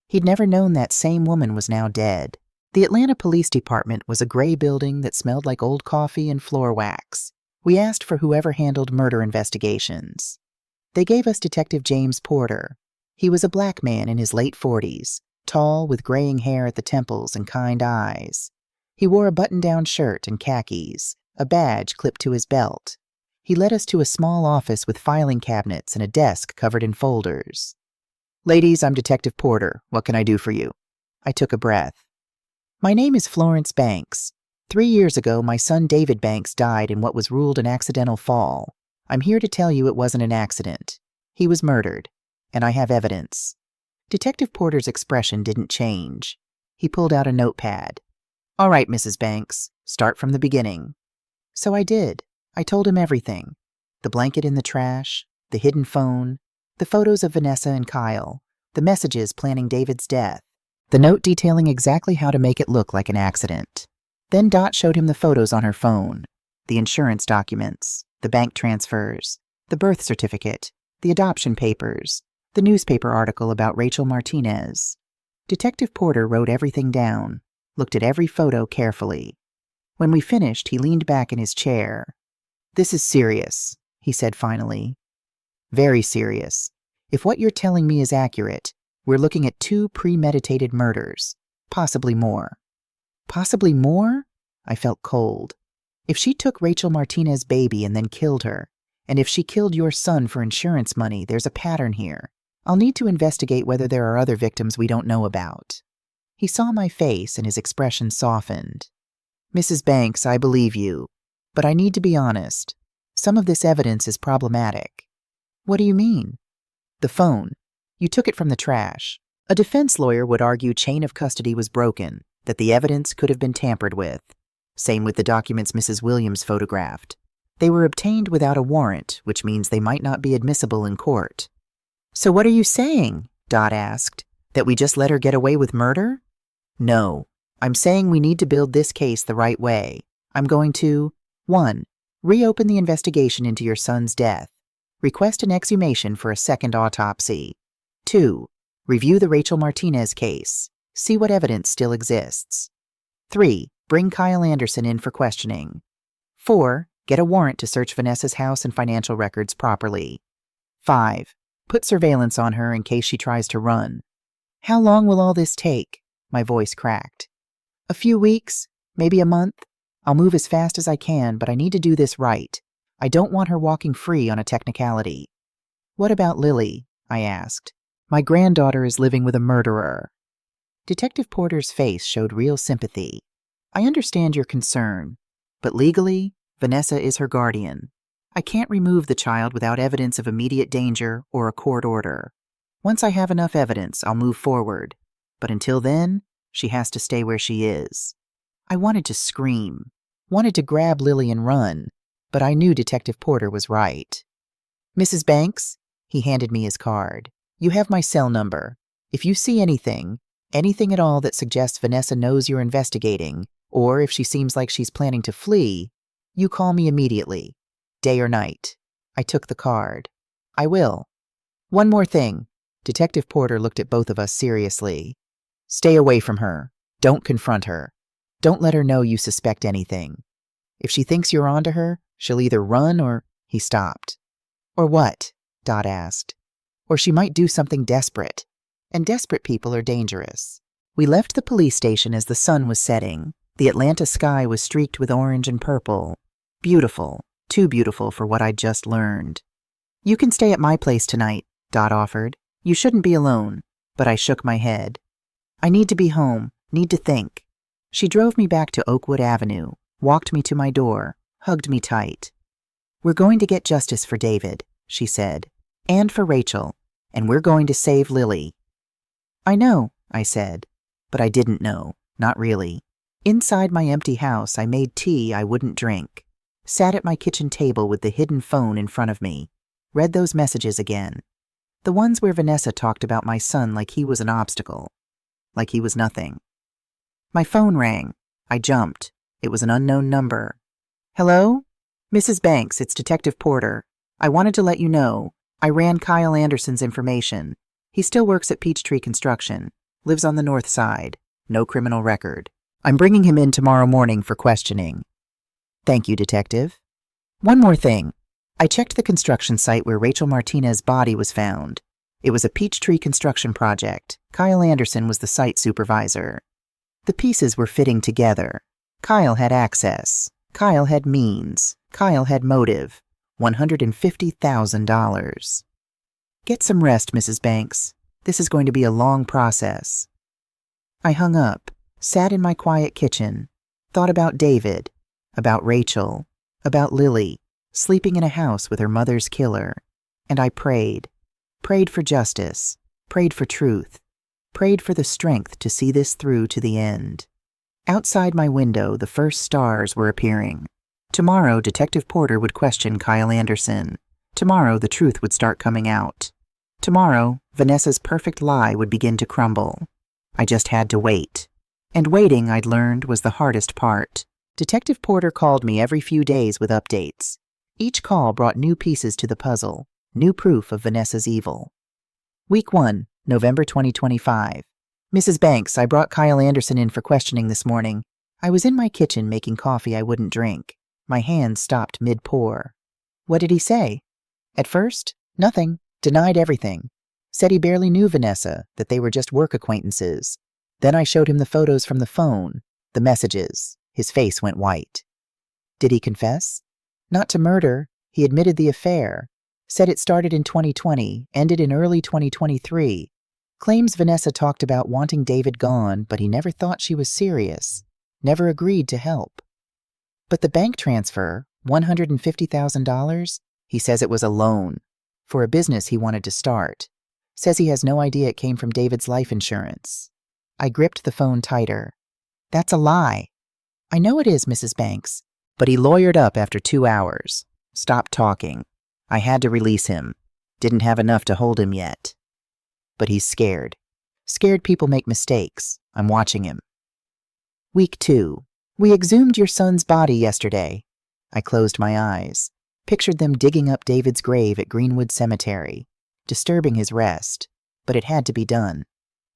He'd never known that same woman was now dead. The Atlanta Police Department was a gray building that smelled like old coffee and floor wax. We asked for whoever handled murder investigations. They gave us Detective James Porter. He was a black man in his late 40s, tall with graying hair at the temples and kind eyes. He wore a button-down shirt and khakis, a badge clipped to his belt. He led us to a small office with filing cabinets and a desk covered in folders. Ladies, I'm Detective Porter. What can I do for you? I took a breath. My name is Florence Banks. 3 years ago, my son David Banks died in what was ruled an accidental fall. I'm here to tell you it wasn't an accident. He was murdered, and I have evidence. Detective Porter's expression didn't change. He pulled out a notepad. All right, Mrs. Banks, start from the beginning. So I did. I told him everything. The blanket in the trash, the hidden phone, the photos of Vanessa and Kyle, the messages planning David's death, the note detailing exactly how to make it look like an accident. Then Dot showed him the photos on her phone, the insurance documents, the bank transfers, the birth certificate, the adoption papers, the newspaper article about Rachel Martinez. Detective Porter wrote everything down, looked at every photo carefully. When we finished, he leaned back in his chair. This is serious, he said finally. Very serious. If what you're telling me is accurate, we're looking at 2 premeditated murders, possibly more. Possibly more? I felt cold. If she took Rachel Martinez's baby and then killed her, and if she killed your son for insurance money, there's a pattern here. I'll need to investigate whether there are other victims we don't know about. He saw my face and his expression softened. Mrs. Banks, I believe you, but I need to be honest. Some of this evidence is problematic. What do you mean? The phone. You took it from the trash. A defense lawyer would argue chain of custody was broken, that the evidence could have been tampered with. Same with the documents Mrs. Williams photographed. They were obtained without a warrant, which means they might not be admissible in court. So what are you saying? Dot asked. That we just let her get away with murder? No. I'm saying we need to build this case the right way. I'm going to 1. Reopen the investigation into your son's death. Request an exhumation for a second autopsy. 2. Review the Rachel Martinez case. See what evidence still exists. 3. Bring Kyle Anderson in for questioning. 4. Get a warrant to search Vanessa's house and financial records properly. 5. Put surveillance on her in case she tries to run. How long will all this take? My voice cracked. A few weeks, maybe a month. I'll move as fast as I can, but I need to do this right. I don't want her walking free on a technicality. What about Lily? I asked. My granddaughter is living with a murderer. Detective Porter's face showed real sympathy. I understand your concern, but legally, Vanessa is her guardian. I can't remove the child without evidence of immediate danger or a court order. Once I have enough evidence, I'll move forward. But until then, she has to stay where she is. I wanted to scream, wanted to grab Lily and run, but I knew Detective Porter was right. Mrs. Banks, he handed me his card. You have my cell number. If you see anything at all that suggests Vanessa knows you're investigating, or if she seems like she's planning to flee, you call me immediately, day or night. I took the card. I will. One more thing. Detective Porter looked at both of us seriously. Stay away from her. Don't confront her. Don't let her know you suspect anything. If she thinks you're onto her, she'll either run or... He stopped. Or what? Dot asked. Or she might do something desperate. And desperate people are dangerous. We left the police station as the sun was setting. The Atlanta sky was streaked with orange and purple. Beautiful. Too beautiful for what I'd just learned. You can stay at my place tonight, Dot offered. You shouldn't be alone. But I shook my head. I need to be home. Need to think. She drove me back to Oakwood Avenue, walked me to my door, hugged me tight. We're going to get justice for David, she said, and for Rachel, and we're going to save Lily. I know, I said, but I didn't know, not really. Inside my empty house, I made tea I wouldn't drink, sat at my kitchen table with the hidden phone in front of me, read those messages again, the ones where Vanessa talked about my son like he was an obstacle, like he was nothing. My phone rang. I jumped. It was an unknown number. Hello? Mrs. Banks, it's Detective Porter. I wanted to let you know. I ran Kyle Anderson's information. He still works at Peachtree Construction. Lives on the north side. No criminal record. I'm bringing him in tomorrow morning for questioning. Thank you, Detective. One more thing. I checked the construction site where Rachel Martinez's body was found. It was a Peachtree construction project. Kyle Anderson was the site supervisor. The pieces were fitting together. Kyle had access. Kyle had means. Kyle had motive. $150,000. Get some rest, Mrs. Banks. This is going to be a long process. I hung up, sat in my quiet kitchen, thought about David, about Rachel, about Lily, sleeping in a house with her mother's killer, and I prayed. Prayed for justice, prayed for truth, prayed for the strength to see this through to the end. Outside my window, the first stars were appearing. Tomorrow, Detective Porter would question Kyle Anderson. Tomorrow, the truth would start coming out. Tomorrow, Vanessa's perfect lie would begin to crumble. I just had to wait. And waiting, I'd learned, was the hardest part. Detective Porter called me every few days with updates. Each call brought new pieces to the puzzle, new proof of Vanessa's evil. Week 1, November 2025. Mrs. Banks, I brought Kyle Anderson in for questioning this morning. I was in my kitchen making coffee I wouldn't drink. My hands stopped mid-pour. What did he say? At first, nothing. Denied everything. Said he barely knew Vanessa, that they were just work acquaintances. Then I showed him the photos from the phone, the messages. His face went white. Did he confess? Not to murder. He admitted the affair. Said it started in 2020, ended in early 2023. Claims Vanessa talked about wanting David gone, but he never thought she was serious. Never agreed to help. But the bank transfer, $150,000, he says it was a loan for a business he wanted to start. Says he has no idea it came from David's life insurance. I gripped the phone tighter. That's a lie. I know it is, Mrs. Banks. But he lawyered up after 2 hours. Stopped talking. I had to release him. Didn't have enough to hold him yet. But he's scared. Scared people make mistakes. I'm watching him. Week 2. We exhumed your son's body yesterday. I closed my eyes. Pictured them digging up David's grave at Greenwood Cemetery, disturbing his rest, but it had to be done.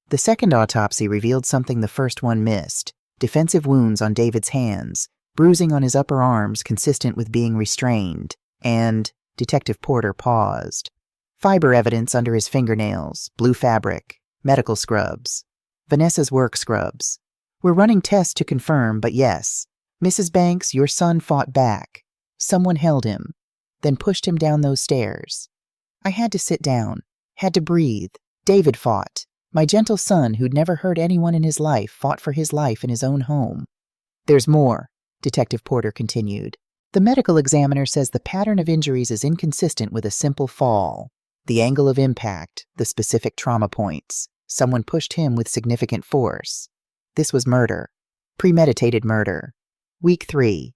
The second autopsy revealed something the first one missed: defensive wounds on David's hands, bruising on his upper arms consistent with being restrained, and Detective Porter paused. Fiber evidence under his fingernails, blue fabric, medical scrubs, Vanessa's work scrubs. We're running tests to confirm, but yes, Mrs. Banks, your son fought back. Someone held him, then pushed him down those stairs. I had to sit down, had to breathe. David fought. My gentle son, who'd never hurt anyone in his life, fought for his life in his own home. There's more, Detective Porter continued. The medical examiner says the pattern of injuries is inconsistent with a simple fall. The angle of impact, the specific trauma points. Someone pushed him with significant force. This was murder. Premeditated murder. Week 3.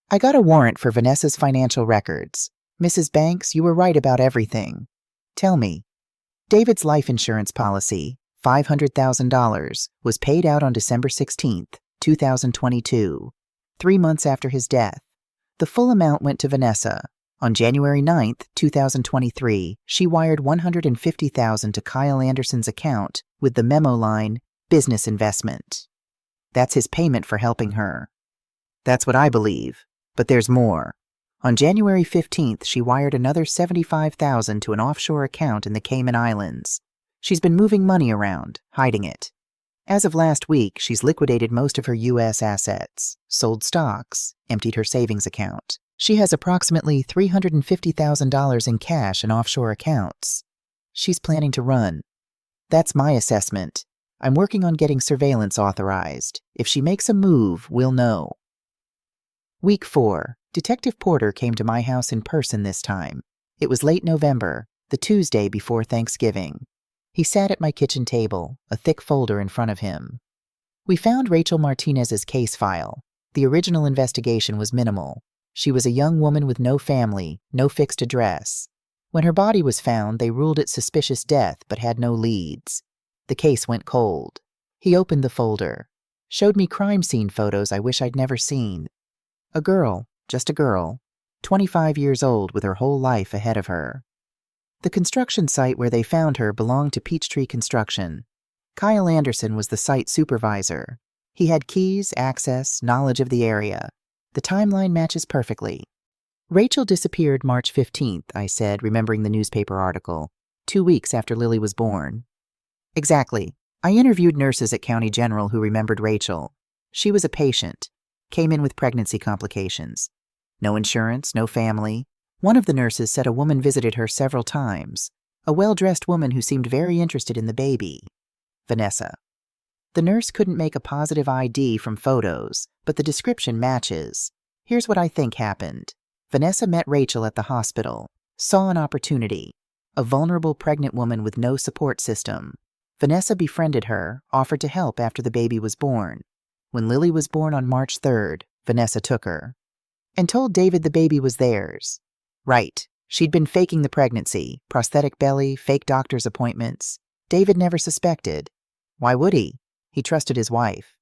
I got a warrant for Vanessa's financial records. Mrs. Banks, you were right about everything. Tell me. David's life insurance policy, $500,000, was paid out on December 16, 2022, 3 months after his death. The full amount went to Vanessa. On January 9, 2023, she wired $150,000 to Kyle Anderson's account with the memo line, business investment. That's his payment for helping her. That's what I believe, but there's more. On January 15th, she wired another $75,000 to an offshore account in the Cayman Islands. She's been moving money around, hiding it. As of last week, she's liquidated most of her U.S. assets, sold stocks, emptied her savings account. She has approximately $350,000 in cash in offshore accounts. She's planning to run. That's my assessment. I'm working on getting surveillance authorized. If she makes a move, we'll know. Week 4. Detective Porter came to my house in person this time. It was late November, the Tuesday before Thanksgiving. He sat at my kitchen table, a thick folder in front of him. We found Rachel Martinez's case file. The original investigation was minimal. She was a young woman with no family, no fixed address. When her body was found, they ruled it suspicious death but had no leads. The case went cold. He opened the folder, showed me crime scene photos I wish I'd never seen. A girl, just a girl, 25 years old with her whole life ahead of her. The construction site where they found her belonged to Peachtree Construction. Kyle Anderson was the site supervisor. He had keys, access, knowledge of the area. The timeline matches perfectly. Rachel disappeared March 15th, I said, remembering the newspaper article, 2 weeks after Lily was born. Exactly. I interviewed nurses at County General who remembered Rachel. She was a patient. Came in with pregnancy complications. No insurance, no family. One of the nurses said a woman visited her several times. A well-dressed woman who seemed very interested in the baby. Vanessa. The nurse couldn't make a positive ID from photos, but the description matches. Here's what I think happened. Vanessa met Rachel at the hospital, saw an opportunity. A vulnerable pregnant woman with no support system. Vanessa befriended her, offered to help after the baby was born. When Lily was born on March 3rd, Vanessa took her. And told David the baby was theirs. Right. She'd been faking the pregnancy, prosthetic belly, fake doctor's appointments. David never suspected. Why would he? He trusted his wife.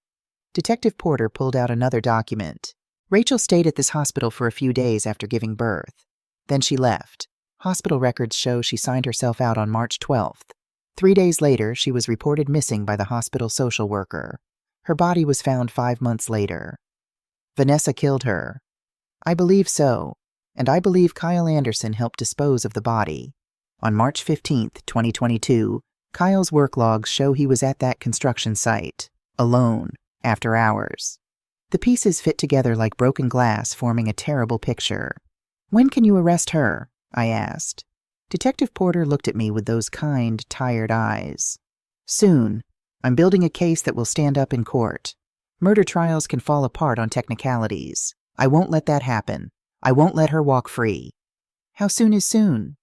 Detective Porter pulled out another document. Rachel stayed at this hospital for a few days after giving birth. Then she left. Hospital records show she signed herself out on March 12th. 3 days later, she was reported missing by the hospital social worker. Her body was found 5 months later. Vanessa killed her. I believe so, and I believe Kyle Anderson helped dispose of the body. On March 15th, 2022, Kyle's work logs show he was at that construction site, alone, after hours. The pieces fit together like broken glass, forming a terrible picture. When can you arrest her? I asked. Detective Porter looked at me with those kind, tired eyes. Soon. I'm building a case that will stand up in court. Murder trials can fall apart on technicalities. I won't let that happen. I won't let her walk free. How soon is soon?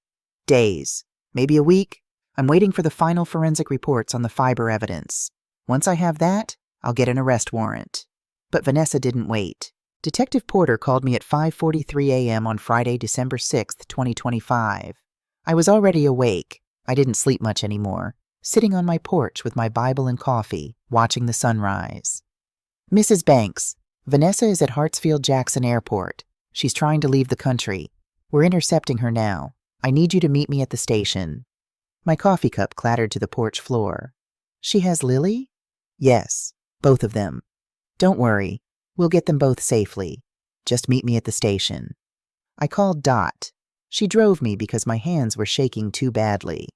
Days. Maybe a week. I'm waiting for the final forensic reports on the fiber evidence. Once I have that, I'll get an arrest warrant. But Vanessa didn't wait. Detective Porter called me at 5:43 a.m. on Friday, December 6, 2025. I was already awake. I didn't sleep much anymore. Sitting on my porch with my Bible and coffee, watching the sunrise. Mrs. Banks, Vanessa is at Hartsfield-Jackson Airport. She's trying to leave the country. We're intercepting her now. I need you to meet me at the station." My coffee cup clattered to the porch floor. "She has Lily?" "Yes, both of them. Don't worry. We'll get them both safely. Just meet me at the station." I called Dot. She drove me because my hands were shaking too badly.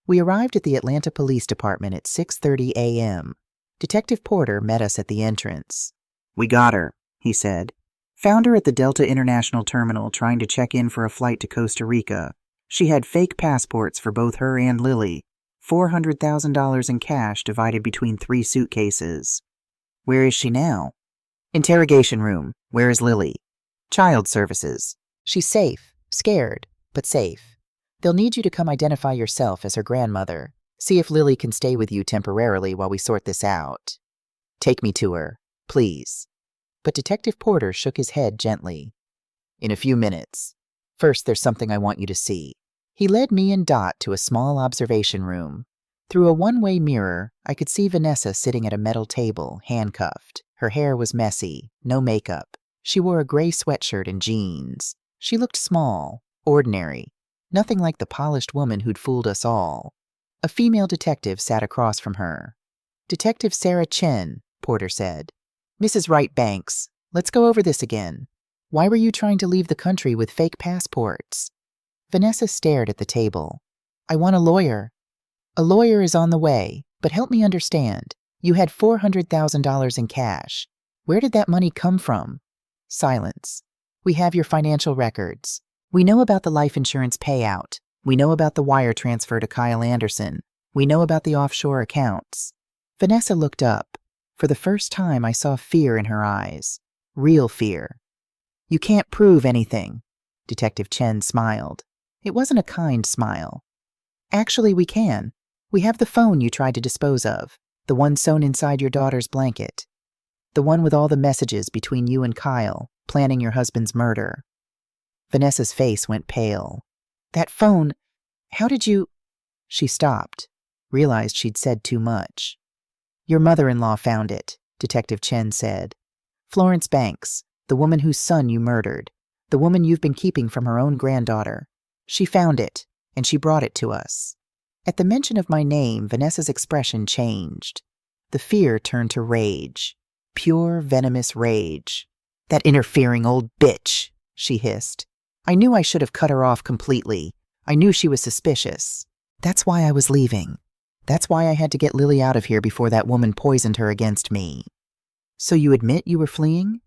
We arrived at the Atlanta Police Department at 6:30 a.m. Detective Porter met us at the entrance. "We got her," he said. "Found her at the Delta International Terminal trying to check in for a flight to Costa Rica. She had fake passports for both her and Lily. $400,000 in cash divided between 3 suitcases." "Where is she now?" "Interrogation room. Where is Lily?" "Child services." "She's safe. Scared, but safe. They'll need you to come identify yourself as her grandmother. See if Lily can stay with you temporarily while we sort this out." "Take me to her, please." But Detective Porter shook his head gently. "In a few minutes. First, there's something I want you to see." He led me and Dot to a small observation room. Through a one-way mirror, I could see Vanessa sitting at a metal table, handcuffed. Her hair was messy, no makeup. She wore a gray sweatshirt and jeans. She looked small, ordinary, nothing like the polished woman who'd fooled us all. A female detective sat across from her. "Detective Sarah Chen," Porter said. "Mrs. Wright Banks, let's go over this again. Why were you trying to leave the country with fake passports?" Vanessa stared at the table. "I want a lawyer." "A lawyer is on the way, but help me understand. You had $400,000 in cash. Where did that money come from?" Silence. "We have your financial records. We know about the life insurance payout. We know about the wire transfer to Kyle Anderson. We know about the offshore accounts." Vanessa looked up. For the first time, I saw fear in her eyes. Real fear. "You can't prove anything." Detective Chen smiled. It wasn't a kind smile. "Actually, we can. We have the phone you tried to dispose of, the one sewn inside your daughter's blanket. The one with all the messages between you and Kyle, planning your husband's murder." Vanessa's face went pale. "That phone, how did you—" She stopped, realized she'd said too much. "Your mother-in-law found it," Detective Chen said. "Florence Banks, the woman whose son you murdered, the woman you've been keeping from her own granddaughter. She found it, and she brought it to us." At the mention of my name, Vanessa's expression changed. The fear turned to rage. Pure, venomous rage. "That interfering old bitch," she hissed. "I knew I should have cut her off completely. I knew she was suspicious. That's why I was leaving. That's why I had to get Lily out of here before that woman poisoned her against me." "So you admit you were fleeing?"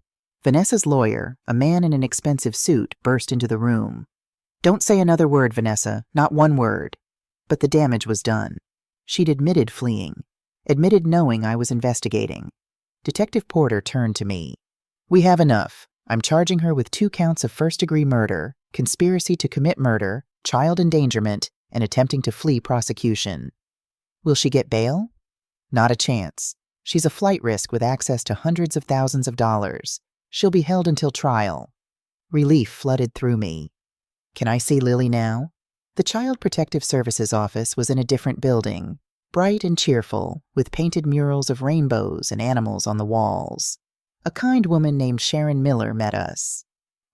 Vanessa's lawyer, a man in an expensive suit, burst into the room. "Don't say another word, Vanessa, not one word." But the damage was done. She'd admitted fleeing, admitted knowing I was investigating. Detective Porter turned to me. "We have enough. I'm charging her with 2 counts of first-degree murder, conspiracy to commit murder, child endangerment, and attempting to flee prosecution." "Will she get bail?" "Not a chance. She's a flight risk with access to hundreds of thousands of dollars. She'll be held until trial." Relief flooded through me. "Can I see Lily now?" The Child Protective Services office was in a different building, bright and cheerful, with painted murals of rainbows and animals on the walls. A kind woman named Sharon Miller met us.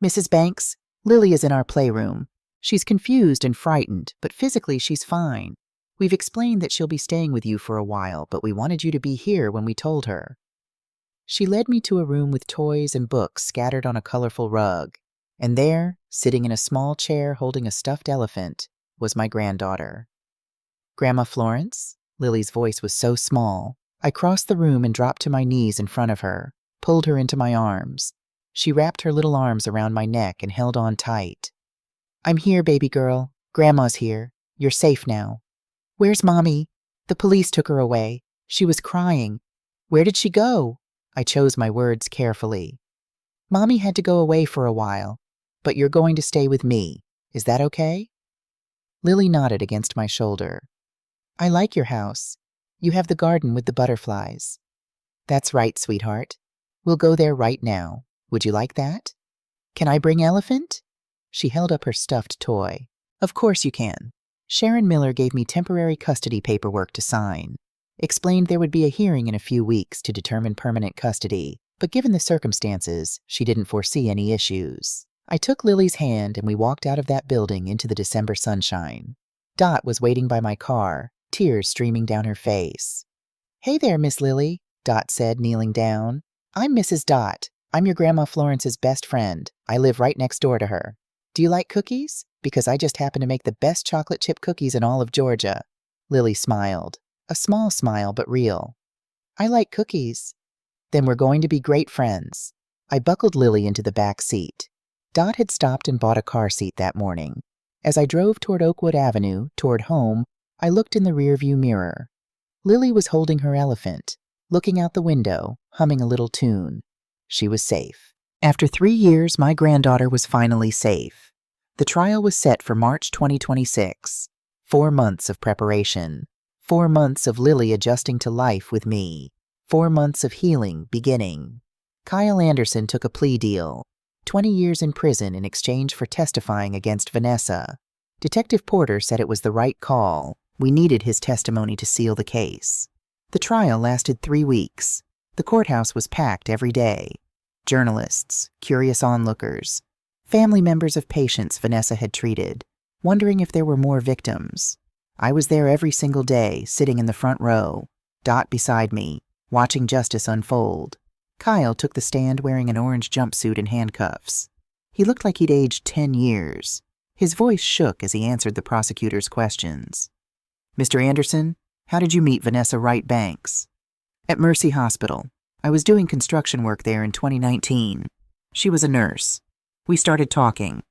"Mrs. Banks, Lily is in our playroom. She's confused and frightened, but physically she's fine. We've explained that she'll be staying with you for a while, but we wanted you to be here when we told her." She led me to a room with toys and books scattered on a colorful rug, and there, sitting in a small chair holding a stuffed elephant, was my granddaughter. "Grandma Florence?" Lily's voice was so small. I crossed the room and dropped to my knees in front of her, pulled her into my arms. She wrapped her little arms around my neck and held on tight. "I'm here, baby girl. Grandma's here. You're safe now." "Where's Mommy?" "The police took her away. She was crying." "Where did she go?" I chose my words carefully. "Mommy had to go away for a while, but you're going to stay with me. Is that okay?" Lily nodded against my shoulder. "I like your house. You have the garden with the butterflies." "That's right, sweetheart. We'll go there right now. Would you like that?" "Can I bring Elephant?" She held up her stuffed toy. "Of course you can." Sharon Miller gave me temporary custody paperwork to sign. Explained there would be a hearing in a few weeks to determine permanent custody, but given the circumstances, she didn't foresee any issues. I took Lily's hand and we walked out of that building into the December sunshine. Dot was waiting by my car, tears streaming down her face. "Hey there, Miss Lily," Dot said, kneeling down. "I'm Mrs. Dot. I'm your Grandma Florence's best friend. I live right next door to her. Do you like cookies? Because I just happen to make the best chocolate chip cookies in all of Georgia." Lily smiled, a small smile but real. "I like cookies." "Then we're going to be great friends." I buckled Lily into the back seat. Dot had stopped and bought a car seat that morning. As I drove toward Oakwood Avenue, toward home, I looked in the rearview mirror. Lily was holding her elephant, looking out the window, humming a little tune. She was safe. After 3 years, my granddaughter was finally safe. The trial was set for March 2026. 4 months of preparation. 4 months of Lily adjusting to life with me. 4 months of healing beginning. Kyle Anderson took a plea deal. 20 years in prison in exchange for testifying against Vanessa. Detective Porter said it was the right call. We needed his testimony to seal the case. The trial lasted 3 weeks. The courthouse was packed every day. Journalists, curious onlookers, family members of patients Vanessa had treated, wondering if there were more victims. I was there every single day, sitting in the front row, Dot beside me, watching justice unfold. Kyle took the stand wearing an orange jumpsuit and handcuffs. He looked like he'd aged 10 years. His voice shook as he answered the prosecutor's questions. "Mr. Anderson, how did you meet Vanessa Wright Banks?" "At Mercy Hospital. I was doing construction work there in 2019. She was a nurse. We started talking.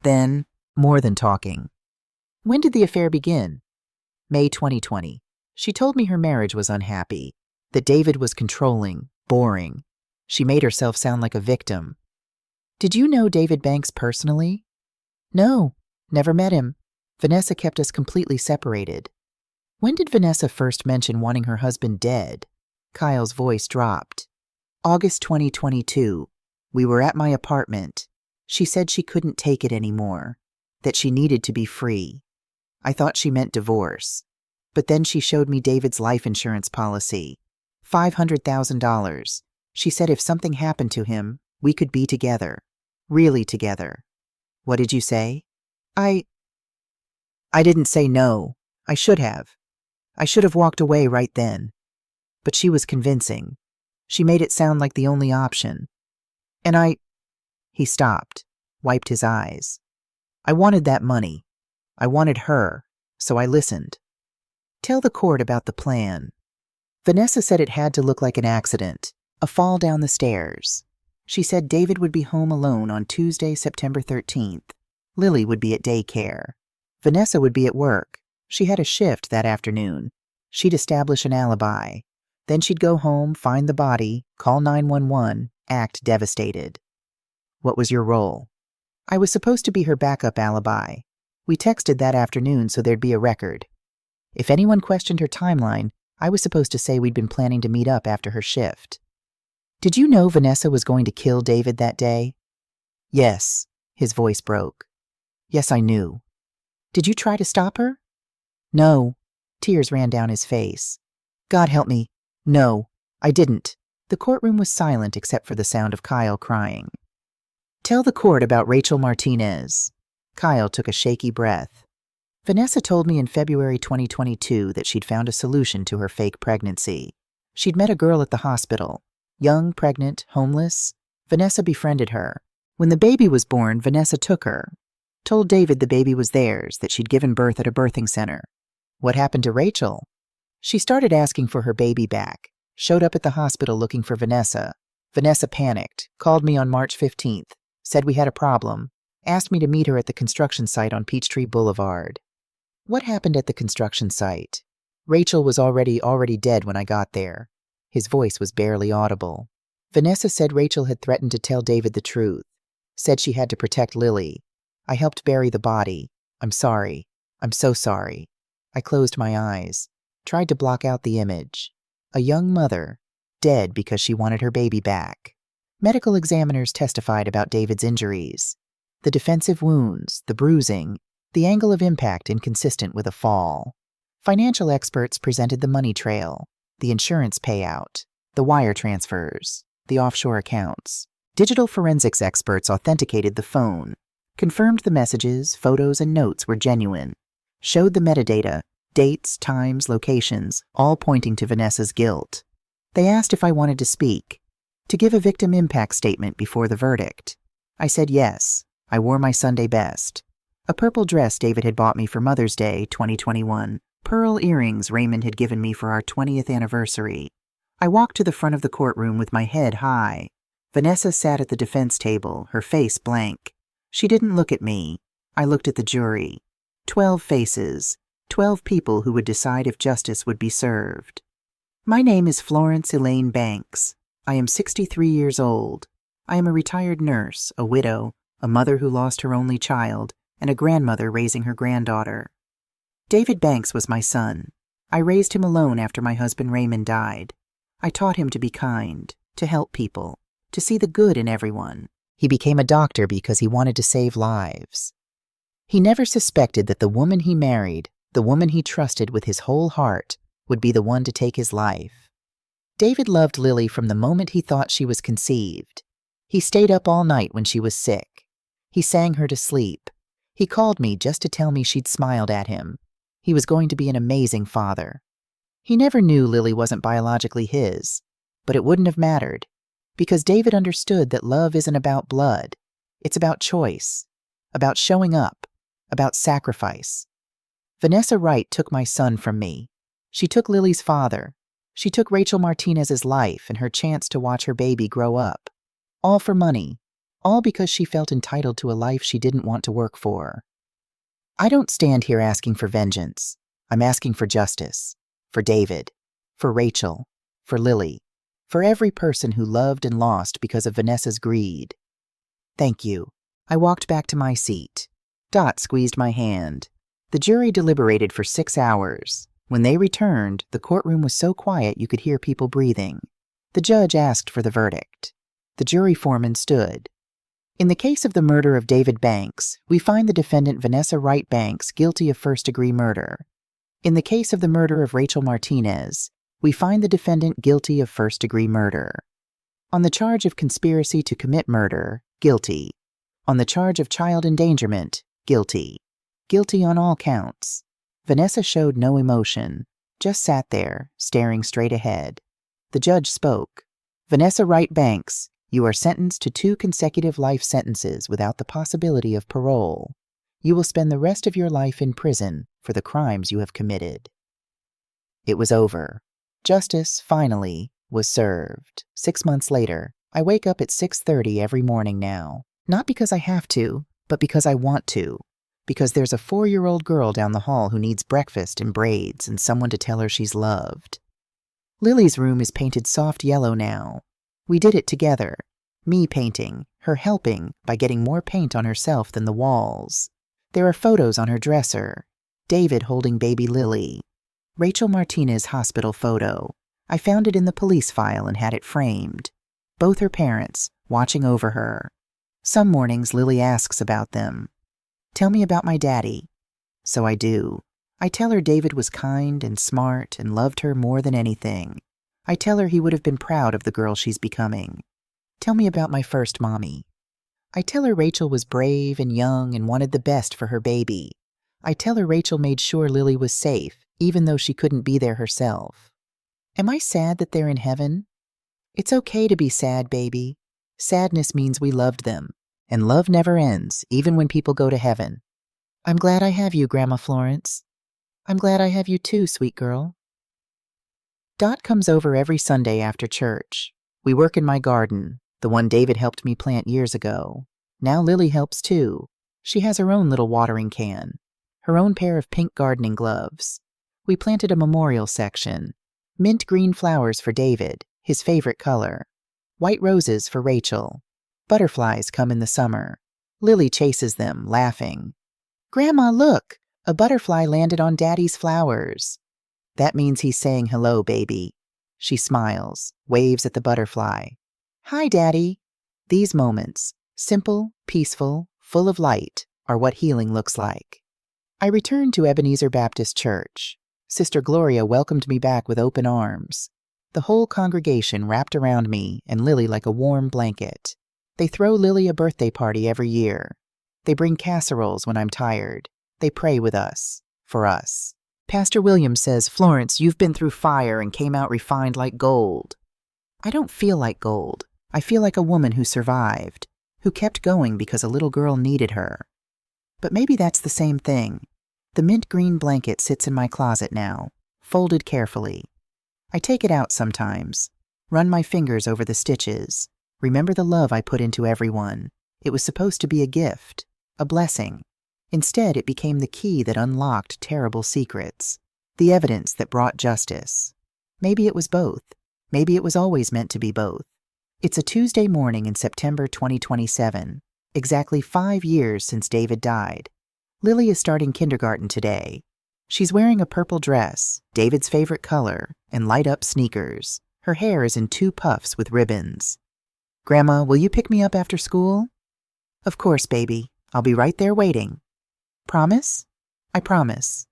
Then, more than talking." "When did the affair begin?" "May 2020. She told me her marriage was unhappy, that David was controlling, boring. She made herself sound like a victim." "Did you know David Banks personally?" "No, never met him. Vanessa kept us completely separated." "When did Vanessa first mention wanting her husband dead?" Kyle's voice dropped. "August 2022. We were at my apartment. She said she couldn't take it anymore, that she needed to be free. I thought she meant divorce. But then she showed me David's life insurance policy. $500,000. She said if something happened to him, we could be together. Really together." "What did you say?" I didn't say no. I should have. I should have walked away right then. But she was convincing. She made it sound like the only option. And He stopped, wiped his eyes. "I wanted that money. I wanted her, so I listened." "Tell the court about the plan." Vanessa said it had to look like an accident, a fall down the stairs. She said David would be home alone on Tuesday, September 13th. Lily would be at daycare. Vanessa would be at work. She had a shift that afternoon. She'd establish an alibi. Then she'd go home, find the body, call 911, act devastated. "What was your role?" "I was supposed to be her backup alibi. We texted that afternoon so there'd be a record. If anyone questioned her timeline, I was supposed to say we'd been planning to meet up after her shift." "Did you know Vanessa was going to kill David that day?" "Yes." His voice broke. "Yes, I knew." "Did you try to stop her?" "No." Tears ran down his face. "God help me. No, I didn't." The courtroom was silent except for the sound of Kyle crying. "Tell the court about Rachel Martinez." Kyle took a shaky breath. "Vanessa told me in February 2022 that she'd found a solution to her fake pregnancy. She'd met a girl at the hospital. Young, pregnant, homeless. Vanessa befriended her. When the baby was born, Vanessa took her. Told David the baby was theirs, that she'd given birth at a birthing center. What happened to Rachel? She started asking for her baby back. Showed up at the hospital looking for Vanessa. Vanessa panicked, called me on March 15th, said we had a problem, asked me to meet her at the construction site on Peachtree Boulevard." "What happened at the construction site?" "Rachel was already dead when I got there." His voice was barely audible. "Vanessa said Rachel had threatened to tell David the truth. Said she had to protect Lily. I helped bury the body. I'm sorry. I'm so sorry." I closed my eyes, tried to block out the image. A young mother, dead because she wanted her baby back. Medical examiners testified about David's injuries. The defensive wounds, the bruising, the angle of impact inconsistent with a fall. Financial experts presented the money trail, the insurance payout, the wire transfers, the offshore accounts. Digital forensics experts authenticated the phone, confirmed the messages, photos, and notes were genuine, showed the metadata, dates, times, locations, all pointing to Vanessa's guilt. They asked if I wanted to speak, to give a victim impact statement before the verdict. I said yes. I wore my Sunday best. A purple dress David had bought me for Mother's Day 2021, pearl earrings Raymond had given me for our 20th anniversary. I walked to the front of the courtroom with my head high. Vanessa sat at the defense table, her face blank. She didn't look at me. I looked at the jury. 12 faces, 12 people who would decide if justice would be served. My name is Florence Elaine Banks. I am 63 years old. I am a retired nurse, a widow, a mother who lost her only child, and a grandmother raising her granddaughter. David Banks was my son. I raised him alone after my husband Raymond died. I taught him to be kind, to help people, to see the good in everyone. He became a doctor because he wanted to save lives. He never suspected that the woman he married, the woman he trusted with his whole heart, would be the one to take his life. David loved Lily from the moment he thought she was conceived. He stayed up all night when she was sick. He sang her to sleep. He called me just to tell me she'd smiled at him. He was going to be an amazing father. He never knew Lily wasn't biologically his, but it wouldn't have mattered, because David understood that love isn't about blood. It's about choice, about showing up, about sacrifice. Vanessa Wright took my son from me. She took Lily's father. She took Rachel Martinez's life and her chance to watch her baby grow up. All for money, all because she felt entitled to a life she didn't want to work for. I don't stand here asking for vengeance. I'm asking for justice. For David. For Rachel. For Lily. For every person who loved and lost because of Vanessa's greed. Thank you. I walked back to my seat. Dot squeezed my hand. The jury deliberated for 6 hours. When they returned, the courtroom was so quiet you could hear people breathing. The judge asked for the verdict. The jury foreman stood. In the case of the murder of David Banks, we find the defendant Vanessa Wright Banks guilty of first-degree murder. In the case of the murder of Rachel Martinez, we find the defendant guilty of first-degree murder. On the charge of conspiracy to commit murder, guilty. On the charge of child endangerment, guilty. Guilty on all counts. Vanessa showed no emotion, just sat there, staring straight ahead. The judge spoke. Vanessa Wright Banks, you are sentenced to 2 consecutive life sentences without the possibility of parole. You will spend the rest of your life in prison for the crimes you have committed. It was over. Justice, finally, was served. 6 months later, I wake up at 6:30 every morning now. Not because I have to, but because I want to. Because there's a 4-year-old girl down the hall who needs breakfast and braids and someone to tell her she's loved. Lily's room is painted soft yellow now. We did it together. Me painting, her helping by getting more paint on herself than the walls. There are photos on her dresser. David holding baby Lily. Rachel Martinez hospital photo. I found it in the police file and had it framed. Both her parents, watching over her. Some mornings Lily asks about them. Tell me about my daddy. So I do. I tell her David was kind and smart and loved her more than anything. I tell her he would have been proud of the girl she's becoming. Tell me about my first mommy. I tell her Rachel was brave and young and wanted the best for her baby. I tell her Rachel made sure Lily was safe, even though she couldn't be there herself. Am I sad that they're in heaven? It's okay to be sad, baby. Sadness means we loved them, and love never ends, even when people go to heaven. I'm glad I have you, Grandma Florence. I'm glad I have you too, sweet girl. Dot comes over every Sunday after church. We work in my garden, the one David helped me plant years ago. Now Lily helps too. She has her own little watering can, her own pair of pink gardening gloves. We planted a memorial section. Mint green flowers for David, his favorite color. White roses for Rachel. Butterflies come in the summer. Lily chases them, laughing. Grandma, look! A butterfly landed on Daddy's flowers. That means he's saying hello, baby. She smiles, waves at the butterfly. Hi, Daddy. These moments, simple, peaceful, full of light, are what healing looks like. I returned to Ebenezer Baptist Church. Sister Gloria welcomed me back with open arms. The whole congregation wrapped around me and Lily like a warm blanket. They throw Lily a birthday party every year. They bring casseroles when I'm tired. They pray with us, for us. Pastor Williams says, "Florence, you've been through fire and came out refined like gold." I don't feel like gold. I feel like a woman who survived, who kept going because a little girl needed her. But maybe that's the same thing. The mint green blanket sits in my closet now, folded carefully. I take it out sometimes, run my fingers over the stitches, remember the love I put into everyone. It was supposed to be a gift, a blessing. Instead, it became the key that unlocked terrible secrets, the evidence that brought justice. Maybe it was both. Maybe it was always meant to be both. It's a Tuesday morning in September 2027, exactly 5 years since David died. Lily is starting kindergarten today. She's wearing a purple dress, David's favorite color, and light-up sneakers. Her hair is in 2 puffs with ribbons. "Grandma, will you pick me up after school?" "Of course, baby. I'll be right there waiting." "Promise?" "I promise."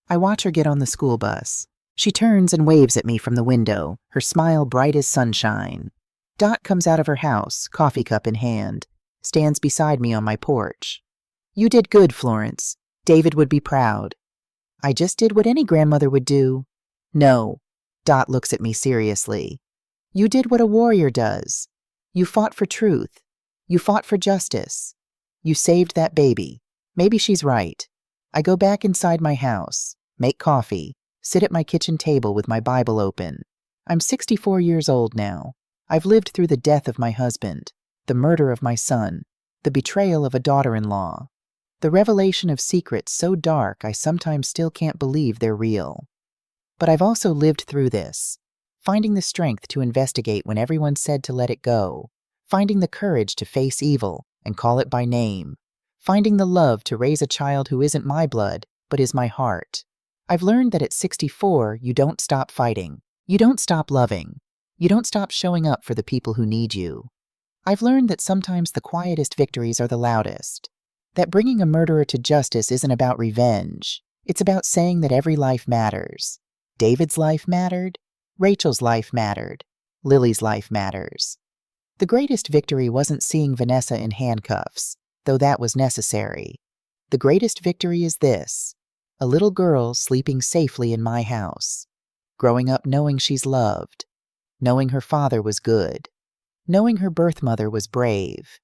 I watch her get on the school bus. She turns and waves at me from the window, her smile bright as sunshine. Dot comes out of her house, coffee cup in hand, stands beside me on my porch. "You did good, Florence. David would be proud." "I just did what any grandmother would do." "No." Dot looks at me seriously. "You did what a warrior does. You fought for truth. You fought for justice. You saved that baby." Maybe she's right. I go back inside my house, make coffee, sit at my kitchen table with my Bible open. I'm 64 years old now. I've lived through the death of my husband, the murder of my son, the betrayal of a daughter-in-law, the revelation of secrets so dark I sometimes still can't believe they're real. But I've also lived through this, finding the strength to investigate when everyone said to let it go, finding the courage to face evil and call it by name, finding the love to raise a child who isn't my blood, but is my heart. I've learned that at 64, you don't stop fighting. You don't stop loving. You don't stop showing up for the people who need you. I've learned that sometimes the quietest victories are the loudest. That bringing a murderer to justice isn't about revenge. It's about saying that every life matters. David's life mattered. Rachel's life mattered. Lily's life matters. The greatest victory wasn't seeing Vanessa in handcuffs, though that was necessary. The greatest victory is this: a little girl sleeping safely in my house, growing up knowing she's loved, knowing her father was good, knowing her birth mother was brave,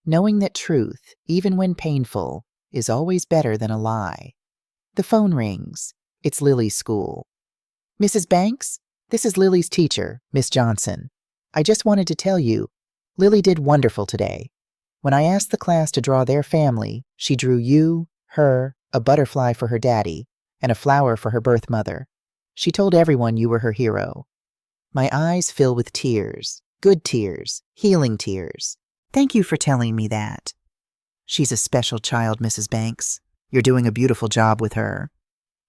knowing that truth, even when painful, is always better than a lie. The phone rings. It's Lily's school. "Mrs. Banks, this is Lily's teacher, Miss Johnson. I just wanted to tell you, Lily did wonderful today. When I asked the class to draw their family, she drew you, her, a butterfly for her daddy, and a flower for her birth mother. She told everyone you were her hero." My eyes fill with tears, good tears, healing tears. "Thank you for telling me that." "She's a special child, Mrs. Banks. You're doing a beautiful job with her."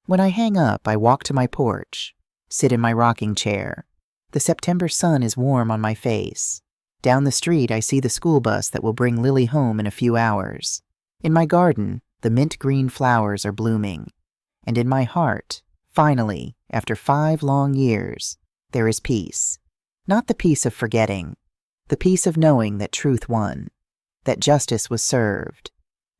When I hang up, I walk to my porch, sit in my rocking chair. The September sun is warm on my face. Down the street, I see the school bus that will bring Lily home in a few hours. In my garden, the mint green flowers are blooming. And in my heart, finally, after 5 long years, there is peace. Not the peace of forgetting, the peace of knowing that truth won, that justice was served,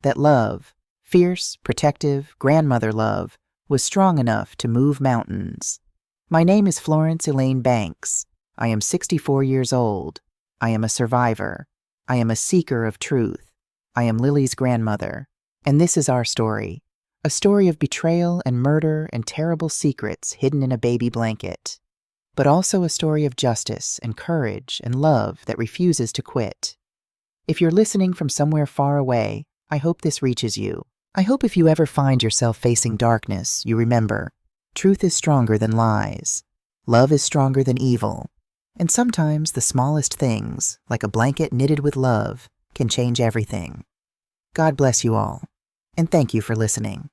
that love, fierce, protective, grandmother love, was strong enough to move mountains. My name is Florence Elaine Banks. I am 64 years old. I am a survivor. I am a seeker of truth. I am Lily's grandmother. And this is our story. A story of betrayal and murder and terrible secrets hidden in a baby blanket. But also a story of justice and courage and love that refuses to quit. If you're listening from somewhere far away, I hope this reaches you. I hope if you ever find yourself facing darkness, you remember, truth is stronger than lies. Love is stronger than evil. And sometimes the smallest things, like a blanket knitted with love, can change everything. God bless you all, and thank you for listening.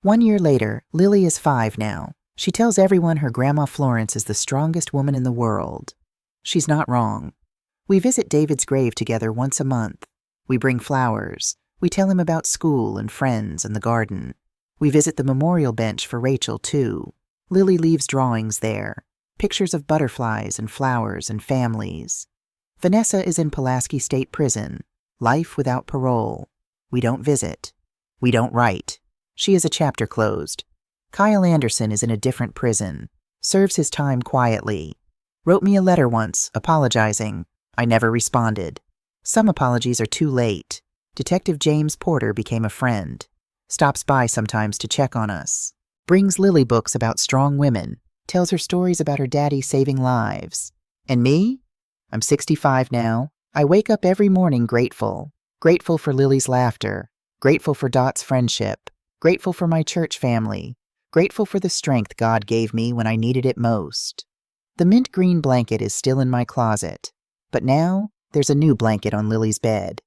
1 year later, Lily is 5 now. She tells everyone her Grandma Florence is the strongest woman in the world. She's not wrong. We visit David's grave together once a month. We bring flowers. We tell him about school and friends and the garden. We visit the memorial bench for Rachel, too. Lily leaves drawings there. Pictures of butterflies and flowers and families. Vanessa is in Pulaski State Prison. Life without parole. We don't visit. We don't write. She is a chapter closed. Kyle Anderson is in a different prison. Serves his time quietly. Wrote me a letter once, apologizing. I never responded. Some apologies are too late. Detective James Porter became a friend. Stops by sometimes to check on us. Brings Lily books about strong women. Tells her stories about her daddy saving lives. And me? I'm 65 now. I wake up every morning grateful. Grateful for Lily's laughter. Grateful for Dot's friendship. Grateful for my church family. Grateful for the strength God gave me when I needed it most. The mint green blanket is still in my closet. But now, there's a new blanket on Lily's bed.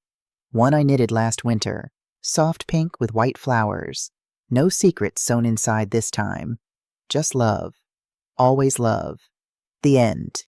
One I knitted last winter. Soft pink with white flowers. No secrets sewn inside this time. Just love. Always love. The end.